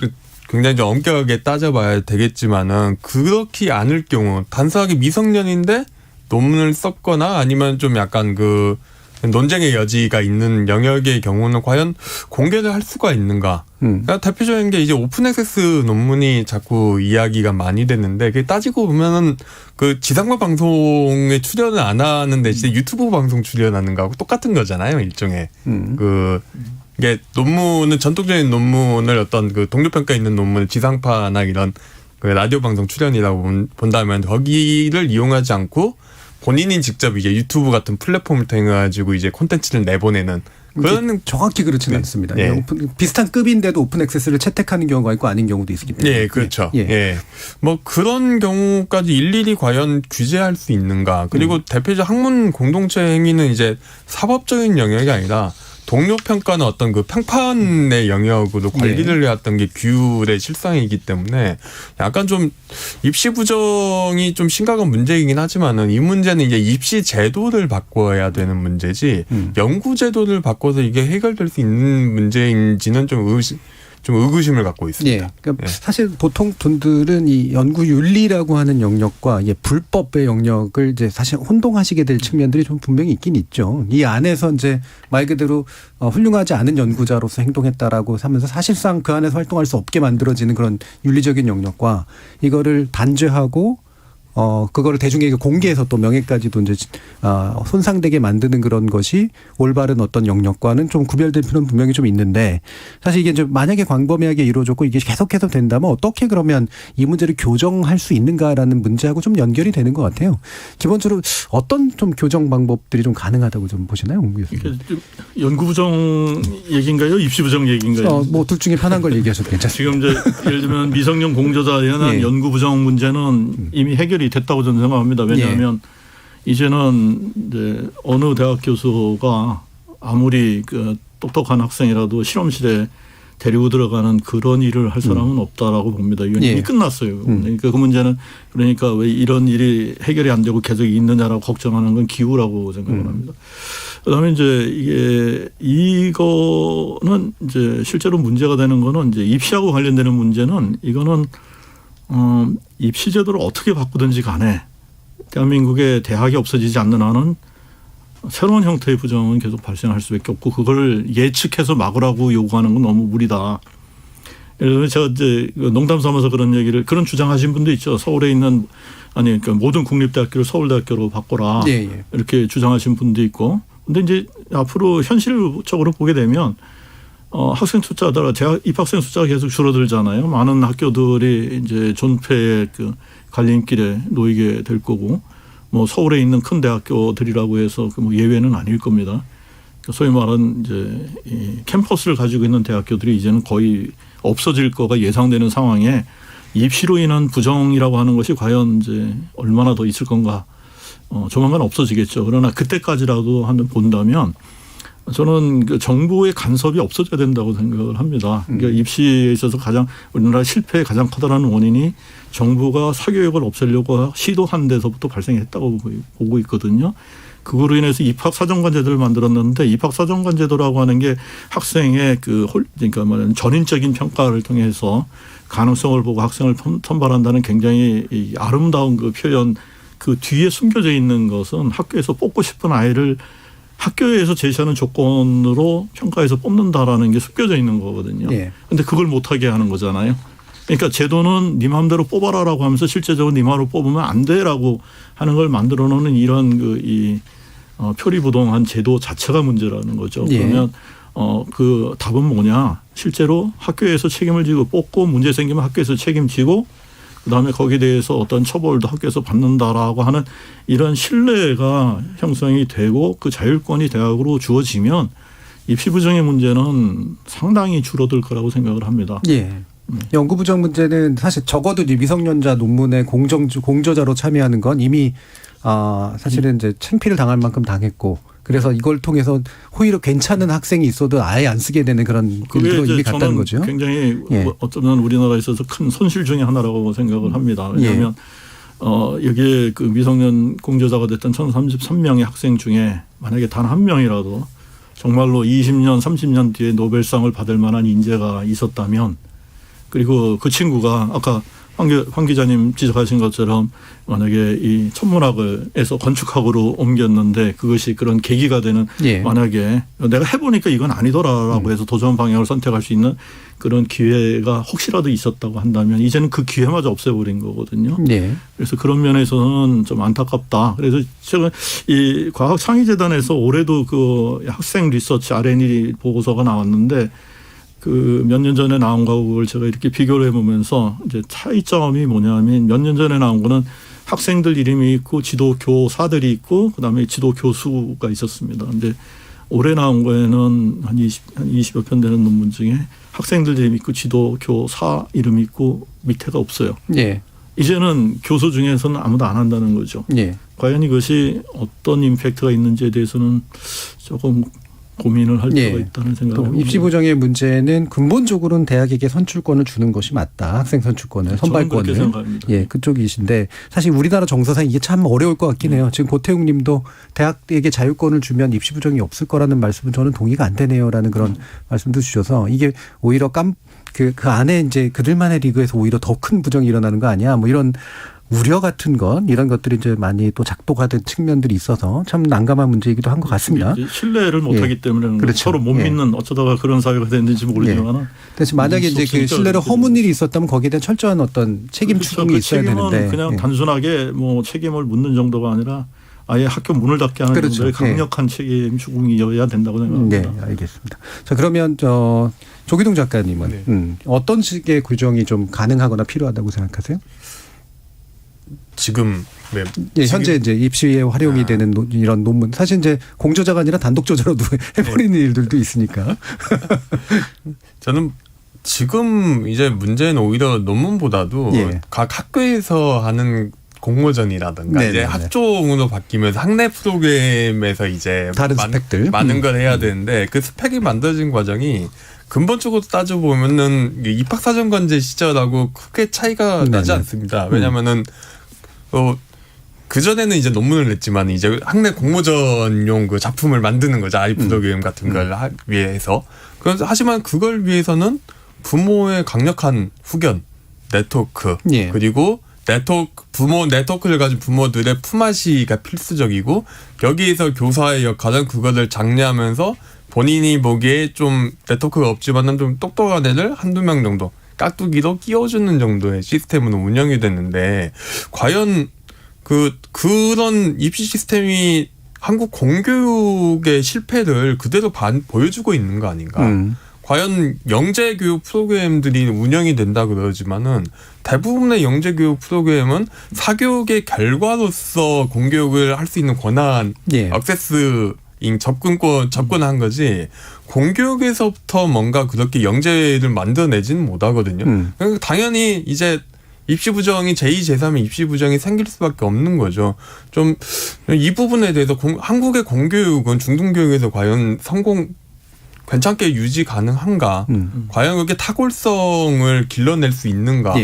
굉장히 좀 엄격하게 따져봐야 되겠지만은 그렇지 않을 경우 단순하게 미성년인데 논문을 썼거나 아니면 좀 약간 그 논쟁의 여지가 있는 영역의 경우는 과연 공개를 할 수가 있는가? 그러니까 대표적인 게 이제 오픈 액세스 논문이 자꾸 이야기가 많이 됐는데 그게 따지고 보면은 그 지상파 방송에 출연을 안 하는 대신에 유튜브 방송 출연하는 거하고 똑같은 거잖아요, 일종의. 이게 논문은 전통적인 논문을 어떤 그 동료평가 있는 논문을 지상파나 이런 그 라디오 방송 출연이라고 본다면 거기를 이용하지 않고 본인이 직접 이제 유튜브 같은 플랫폼을 통해 가지고 이제 콘텐츠를 내보내는 그런 정확히 그렇지는 않습니다. 예. 비슷한 급인데도 오픈 액세스를 채택하는 경우가 있고 아닌 경우도 있기 때문에. 예, 그렇죠. 예. 예. 뭐 그런 경우까지 일일이 과연 규제할 수 있는가? 그리고 대표적 학문 공동체 행위는 이제 사법적인 영역이 아니라 동료 평가는 어떤 그 평판의 영역으로 관리를 해왔던 게 규율의 실상이기 때문에 약간 좀 입시 부정이 좀 심각한 문제이긴 하지만은 이 문제는 이제 입시 제도를 바꿔야 되는 문제지 연구 제도를 바꿔서 이게 해결될 수 있는 문제인지는 좀 의구심을 갖고 있습니다. 예. 그러니까 사실 보통 분들은 이 연구 윤리라고 하는 영역과 불법의 영역을 이제 사실 혼동하시게 될 측면들이 좀 분명히 있긴 있죠. 이 안에서 이제 말 그대로 훌륭하지 않은 연구자로서 행동했다라고 하면서 사실상 그 안에서 활동할 수 없게 만들어지는 그런 윤리적인 영역과 이거를 단죄하고 그거를 대중에게 공개해서 또 명예까지도 이제 손상되게 만드는 그런 것이 올바른 어떤 영역과는 좀 구별될 필요는 분명히 좀 있는데, 사실 이게 이제 만약에 광범위하게 이루어졌고 이게 계속해서 된다면 어떻게 그러면 이 문제를 교정할 수 있는가라는 문제하고 좀 연결이 되는 것 같아요. 기본적으로 어떤 좀 교정 방법들이 좀 가능하다고 좀 보시나요, 공 교수님? 연구 부정 얘기인가요? 입시 부정 얘기인가요? 뭐 둘 중에 편한 걸 얘기하셔도 괜찮습니다. 지금 이제 예를 들면 미성년 공저자에 관한 예. 연구 부정 문제는 이미 해결이 됐다고 저는 생각합니다. 왜냐하면 이제는 이제 어느 대학 교수가 아무리 그 똑똑한 학생이라도 실험실에 데리고 들어가는 그런 일을 할 사람은 없다라고 봅니다. 이건 이미 끝났어요. 그러니까 그 문제는 그러니까 왜 이런 일이 해결이 안 되고 계속 있느냐라고 걱정하는 건 기우라고 생각을 합니다. 그다음에 이제 이거는 이제 실제로 문제가 되는 거는 이제 입시하고 관련되는 문제는 이거는 입시 제도를 어떻게 바꾸든지 간에 대한민국의 대학이 없어지지 않는 한은 새로운 형태의 부정은 계속 발생할 수밖에 없고, 그걸 예측해서 막으라고 요구하는 건 너무 무리다. 예를 들면 제가 이제 농담 삼아서 그런 주장하신 분도 있죠. 서울에 있는 그러니까 모든 국립대학교를 서울대학교로 바꿔라. 이렇게 주장하신 분도 있고. 근데 이제 앞으로 현실적으로 보게 되면 학생 숫자가 대학 입학생 숫자가 계속 줄어들잖아요. 많은 학교들이 이제 존폐의 그 갈림길에 놓이게 될 거고, 뭐 서울에 있는 큰 대학교들이라고 해서 뭐 예외는 아닐 겁니다. 소위 말하는 이제 이 캠퍼스를 가지고 있는 대학교들이 이제는 거의 없어질 거가 예상되는 상황에 입시로 인한 부정이라고 하는 것이 과연 이제 얼마나 더 있을 건가? 조만간 없어지겠죠. 그러나 그때까지라도 한번 본다면 저는 그 정부의 간섭이 없어져야 된다고 생각을 합니다. 그러니까 입시에 있어서 우리나라 실패의 가장 커다란 원인이 정부가 사교육을 없애려고 시도한 데서부터 발생했다고 보고 있거든요. 그거로 인해서 입학사정관제도를 만들었는데, 입학사정관제도라고 하는 게 학생의 그러니까 말하는 전인적인 평가를 통해서 가능성을 보고 학생을 선발한다는 굉장히 아름다운 그 표현, 그 뒤에 숨겨져 있는 것은 학교에서 뽑고 싶은 아이를 학교에서 제시하는 조건으로 평가해서 뽑는다라는 게 숨겨져 있는 거거든요. 그런데 그걸 못하게 하는 거잖아요. 그러니까 제도는 네 마음대로 뽑아라라고 하면서 실제적으로 네 마음대로 뽑으면 안 돼라고 하는 걸 만들어 놓는 이런 표리부동한 제도 자체가 문제라는 거죠. 그러면 그 답은 뭐냐? 실제로 학교에서 책임을 지고 뽑고 문제 생기면 학교에서 책임지고 그다음에 거기에 대해서 어떤 처벌도 학교에서 받는다라고 하는 이런 신뢰가 형성이 되고 그 자율권이 대학으로 주어지면 입시 부정의 문제는 상당히 줄어들 거라고 생각을 합니다. 연구 부정 문제는 사실 적어도 미성년자 논문에 공저자로 참여하는 건 이미 사실은 이제 창피를 당할 만큼 당했고, 그래서 이걸 통해서 오히려 괜찮은 학생이 있어도 아예 안 쓰게 되는 그런 일도 이미 갔다는 거죠. 굉장히 어쩌면 우리나라에 있어서 큰 손실 중에 하나라고 생각을 합니다. 왜냐하면 여기에 그 미성년 공저자가 됐던 1,033명의 학생 중에 만약에 단 한 명이라도 정말로 20년, 30년 뒤에 노벨상을 받을 만한 인재가 있었다면, 그리고 그 친구가 아까 황 기자님 지적하신 것처럼 만약에 이 천문학에서 건축학으로 옮겼는데 그것이 그런 계기가 되는 만약에 내가 해보니까 이건 아니더라라고 해서 도전 방향을 선택할 수 있는 그런 기회가 혹시라도 있었다고 한다면 이제는 그 기회마저 없애버린 거거든요. 그래서 그런 면에서는 좀 안타깝다. 그래서 제가 이 과학창의재단에서 올해도 그 학생 리서치 R&D 보고서가 나왔는데 그 몇 년 전에 나온 거하고 그걸 제가 이렇게 비교를 해보면서 이제 차이점이 뭐냐면 몇 년 전에 나온 거는 학생들 이름이 있고 지도 교사들이 있고 그다음에 지도 교수가 있었습니다. 근데 올해 나온 거에는 한 20여 편 되는 논문 중에 학생들 이름이 있고 지도 교사 이름이 있고 밑에가 없어요. 이제는 교수 중에서는 아무도 안 한다는 거죠. 과연 이것이 어떤 임팩트가 있는지에 대해서는 조금 고민을 할 필요가 있다는 생각을 합니다. 입시 부정의 문제는 근본적으로는 대학에게 선출권을 주는 것이 맞다. 학생 선출권을, 선발권을. 그쪽이신데 사실 우리나라 정서상 이게 참 어려울 것 같긴 해요. 지금 고태웅 님도 대학에게 자율권을 주면 입시 부정이 없을 거라는 말씀은 저는 동의가 안 되네요라는 그런 말씀도 주셔서 이게 오히려 그 안에 이제 그들만의 리그에서 오히려 더 큰 부정이 일어나는 거 아니야? 뭐 이런 우려 같은 것 이런 것들이 이제 많이 또 작동화 된 측면들이 있어서 참 난감한 문제이기도 한 것 같습니다. 신뢰를 못하기 때문에 그렇죠. 서로 못 믿는 어쩌다가 그런 사회가 됐는지 모르지만. 그래서 만약에 이제 그 신뢰를 허문 일이 있었다면 거기에 대한 철저한 어떤 책임 추궁이 있어야 되는데 그냥 단순하게 뭐 책임을 묻는 정도가 아니라 아예 학교 문을 닫게 하는 정도의 강력한 책임 추궁이어야 된다고 생각합니다. 네, 알겠습니다. 자, 그러면 조기동 작가님은 어떤 식의 규정이 좀 가능하거나 필요하다고 생각하세요? 지금 현재 이제 입시에 활용이 되는 이런 논문 사실 이제 공저자가 아니라 단독 저자로도 해버리는 일들도 있으니까. 저는 지금 이제 문제는 오히려 논문보다도 각 학교에서 하는 공모전이라든가 이제 학종으로 바뀌면서 학내 프로그램에서 이제 다른 스펙들 많은 걸 해야 되는데 그 스펙이 만들어진 과정이 근본적으로 따져보면은 입학사정관제 시절하고 크게 차이가 나지 않습니다. 왜냐면은 그전에는 이제 논문을 냈지만 이제 학내 공모전용 그 작품을 만드는 거죠. 아이 프로그램 같은 걸 위해서. 그래서 하지만 그걸 위해서는 부모의 강력한 후견, 네트워크, 그리고 부모 네트워크를 가진 부모들의 품앗이가 필수적이고 여기에서 교사의 역할은 그거를 장려하면서 본인이 보기에 좀 네트워크가 없지만은 좀 똑똑한 애들 한두 명 정도 깍두기로 끼워주는 정도의 시스템으로 운영이 됐는데 과연 그런 입시 시스템이 한국 공교육의 실패를 그대로 보여주고 있는 거 아닌가. 과연 영재교육 프로그램들이 운영이 된다 그러지만은 대부분의 영재교육 프로그램은 사교육의 결과로서 공교육을 할 수 있는 권한, 액세스, 접근한 거지 공교육에서부터 뭔가 그렇게 영재를 만들어내지는 못하거든요. 그러니까 당연히 이제 입시부정이 제2, 제3의 입시부정이 생길 수밖에 없는 거죠. 좀 이 부분에 대해서 한국의 공교육은 중등교육에서 과연 괜찮게 유지 가능한가? 과연 그렇게 탁월성을 길러낼 수 있는가?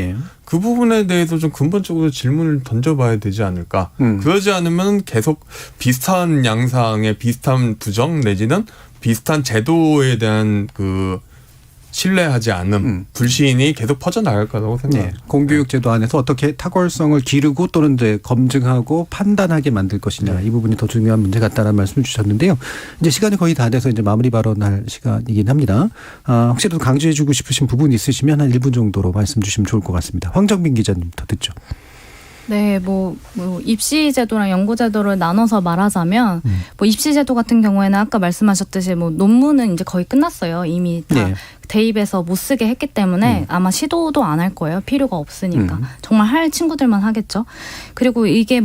그 부분에 대해서 좀 근본적으로 질문을 던져봐야 되지 않을까? 그러지 않으면 계속 비슷한 양상의 비슷한 부정 내지는 비슷한 제도에 대한 신뢰하지 않음, 불신이 계속 퍼져나갈 거라고 생각합니다. 공교육제도 안에서 어떻게 탁월성을 기르고 또는 이제 검증하고 판단하게 만들 것이냐 이 부분이 더 중요한 문제 같다라는 말씀을 주셨는데요. 이제 시간이 거의 다 돼서 이제 마무리 발언할 시간이긴 합니다. 혹시라도 강조해주고 싶으신 부분 있으시면 한 1분 정도로 말씀 주시면 좋을 것 같습니다. 황정민 기자님부터 듣죠. 네, 입시 제도랑 연구 제도를 나눠서 말하자면, 입시 제도 같은 경우에는 아까 말씀하셨듯이 논문은 이제 거의 끝났어요. 이미 다 대입해서 못 쓰게 했기 때문에 아마 시도도 안 할 거예요. 필요가 없으니까. 정말 할 친구들만 하겠죠. 그리고 이게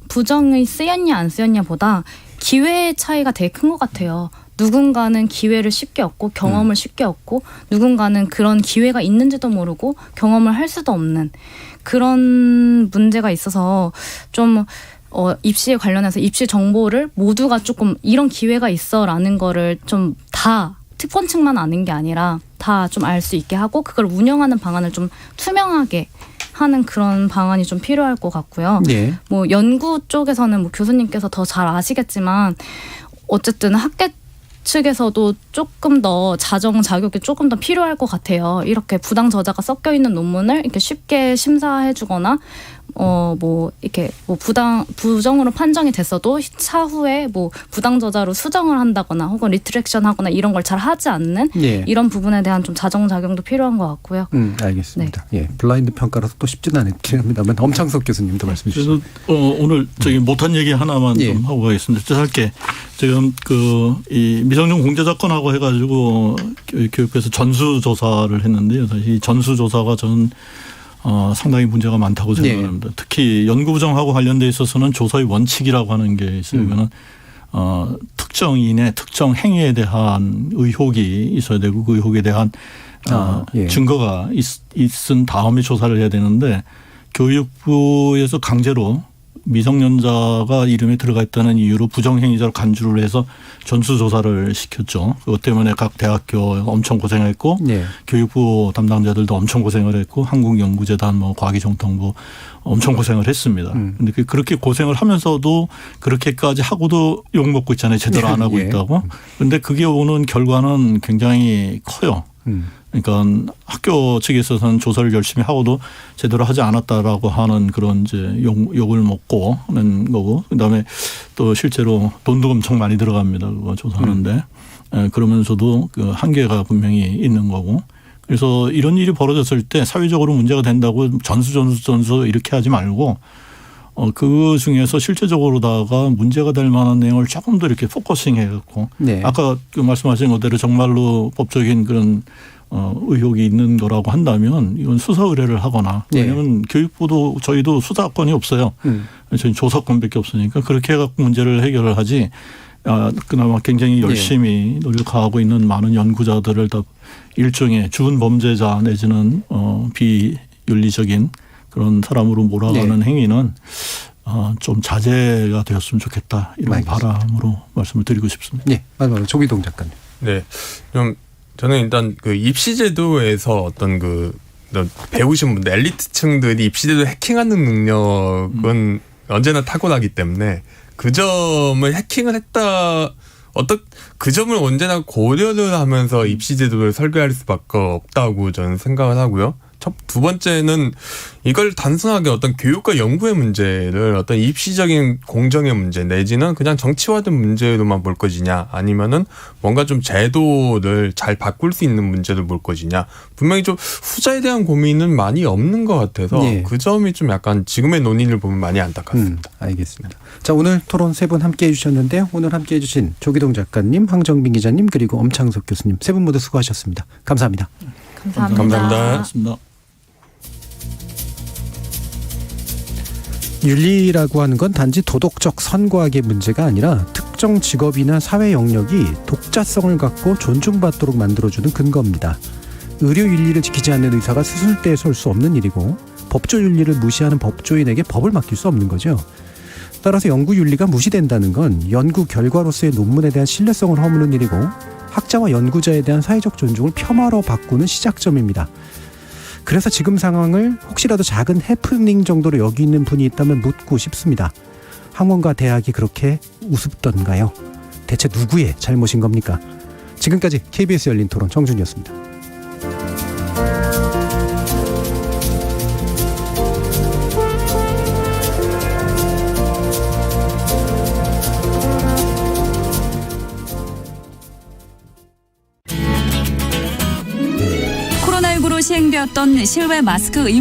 부정이 쓰였냐 안 쓰였냐보다 기회의 차이가 되게 큰 것 같아요. 누군가는 기회를 쉽게 얻고 경험을 쉽게 얻고 누군가는 그런 기회가 있는지도 모르고 경험을 할 수도 없는 그런 문제가 있어서 좀 입시에 관련해서 입시 정보를 모두가 조금 이런 기회가 있어라는 거를 좀 다 특권층만 아는 게 아니라 다 좀 알 수 있게 하고 그걸 운영하는 방안을 좀 투명하게 하는 그런 방안이 좀 필요할 것 같고요. 연구 쪽에서는 교수님께서 더 잘 아시겠지만 어쨌든 학계 측에서도 조금 더 자정자격이 조금 더 필요할 것 같아요. 이렇게 부당 저자가 섞여 있는 논문을 이렇게 쉽게 심사해주거나 이렇게 부정으로 판정이 됐어도 차후에 부당 저자로 수정을 한다거나 혹은 리트렉션 하거나 이런 걸 잘 하지 않는 이런 부분에 대한 좀 자정작용도 필요한 것 같고요. 알겠습니다. 블라인드 평가라서 또 쉽지는 않긴 합니다만 엄창석 교수님도 말씀 주시죠. 그래서 오늘 못한 얘기 하나만 좀 하고 가겠습니다. 짧게 지금 이 미성년 공제작권하고 해가지고 교육부에서 전수조사를 했는데요. 이 전수조사가 저는 상당히 문제가 많다고 생각합니다. 특히 연구부정하고 관련돼 있어서는 조사의 원칙이라고 하는 게 있어요. 이거는 특정인의 특정 행위에 대한 의혹이 있어야 되고 그 의혹에 대한 증거가 있은 다음에 조사를 해야 되는데 교육부에서 강제로 미성년자가 이름에 들어가 있다는 이유로 부정행위자로 간주를 해서 전수조사를 시켰죠. 그것 때문에 각 대학교 엄청 고생했고 교육부 담당자들도 엄청 고생을 했고 한국연구재단 과기정통부 엄청 고생을 했습니다. 그런데 그렇게 고생을 하면서도 그렇게까지 하고도 욕먹고 있잖아요. 제대로 안 하고 있다고. 그런데 그게 오는 결과는 굉장히 커요. 그러니까 학교 측에 있어서는 조사를 열심히 하고도 제대로 하지 않았다라고 하는 그런 이제 욕을 먹고 하는 거고, 그다음에 또 실제로 돈도 엄청 많이 들어갑니다. 그거 조사하는데. 그러면서도 그 한계가 분명히 있는 거고. 그래서 이런 일이 벌어졌을 때 사회적으로 문제가 된다고 전수 이렇게 하지 말고 그 중에서 실제적으로다가 문제가 될 만한 내용을 조금 더 이렇게 포커싱 해갖고 네. 아까 그 말씀하신 것대로 정말로 법적인 그런 의혹이 있는 거라고 한다면 이건 수사 의뢰를 하거나 왜냐하면 교육부도 저희도 수사권이 없어요. 저희 조사권밖에 없으니까 그렇게 해갖고 문제를 해결을 하지. 그나마 굉장히 열심히 노력하고 있는 많은 연구자들을 다 일종의 준범죄자 내지는 비윤리적인 그런 사람으로 몰아가는 행위는 좀 자제가 되었으면 좋겠다 이런 알겠습니다. 바람으로 말씀을 드리고 싶습니다. 네, 마지막으로 조기동 작가님. 네, 좀 저는 일단 그 입시제도에서 어떤 그 배우신 분들 엘리트층들이 입시제도 해킹하는 능력은 언제나 타고나기 때문에 그 점을 해킹을 했다. 그 점을 언제나 고려를 하면서 입시제도를 설계할 수밖에 없다고 저는 생각을 하고요. 두 번째는 이걸 단순하게 어떤 교육과 연구의 문제를 어떤 입시적인 공정의 문제 내지는 그냥 정치화된 문제로만 볼 것이냐 아니면은 뭔가 좀 제도를 잘 바꿀 수 있는 문제를 볼 것이냐 분명히 좀 후자에 대한 고민은 많이 없는 것 같아서 그 점이 좀 약간 지금의 논의를 보면 많이 안타깝습니다. 알겠습니다. 자, 오늘 토론 세 분 함께해 주셨는데요. 오늘 함께해 주신 조기동 작가님, 황정빈 기자님 그리고 엄창석 교수님 세 분 모두 수고하셨습니다. 감사합니다. 감사합니다. 윤리라고 하는 건 단지 도덕적 선과학의 문제가 아니라 특정 직업이나 사회 영역이 독자성을 갖고 존중받도록 만들어주는 근거입니다. 의료 윤리를 지키지 않는 의사가 수술대에 설 수 없는 일이고 법조 윤리를 무시하는 법조인에게 법을 맡길 수 없는 거죠. 따라서 연구 윤리가 무시된다는 건 연구 결과로서의 논문에 대한 신뢰성을 허무는 일이고 학자와 연구자에 대한 사회적 존중을 폄하로 바꾸는 시작점입니다. 그래서 지금 상황을 혹시라도 작은 해프닝 정도로 여기는 분이 있다면 묻고 싶습니다. 학원과 대학이 그렇게 우습던가요? 대체 누구의 잘못인 겁니까? 지금까지 KBS 열린 토론 정준이었습니다. 시행되었던 실외 마스크 의무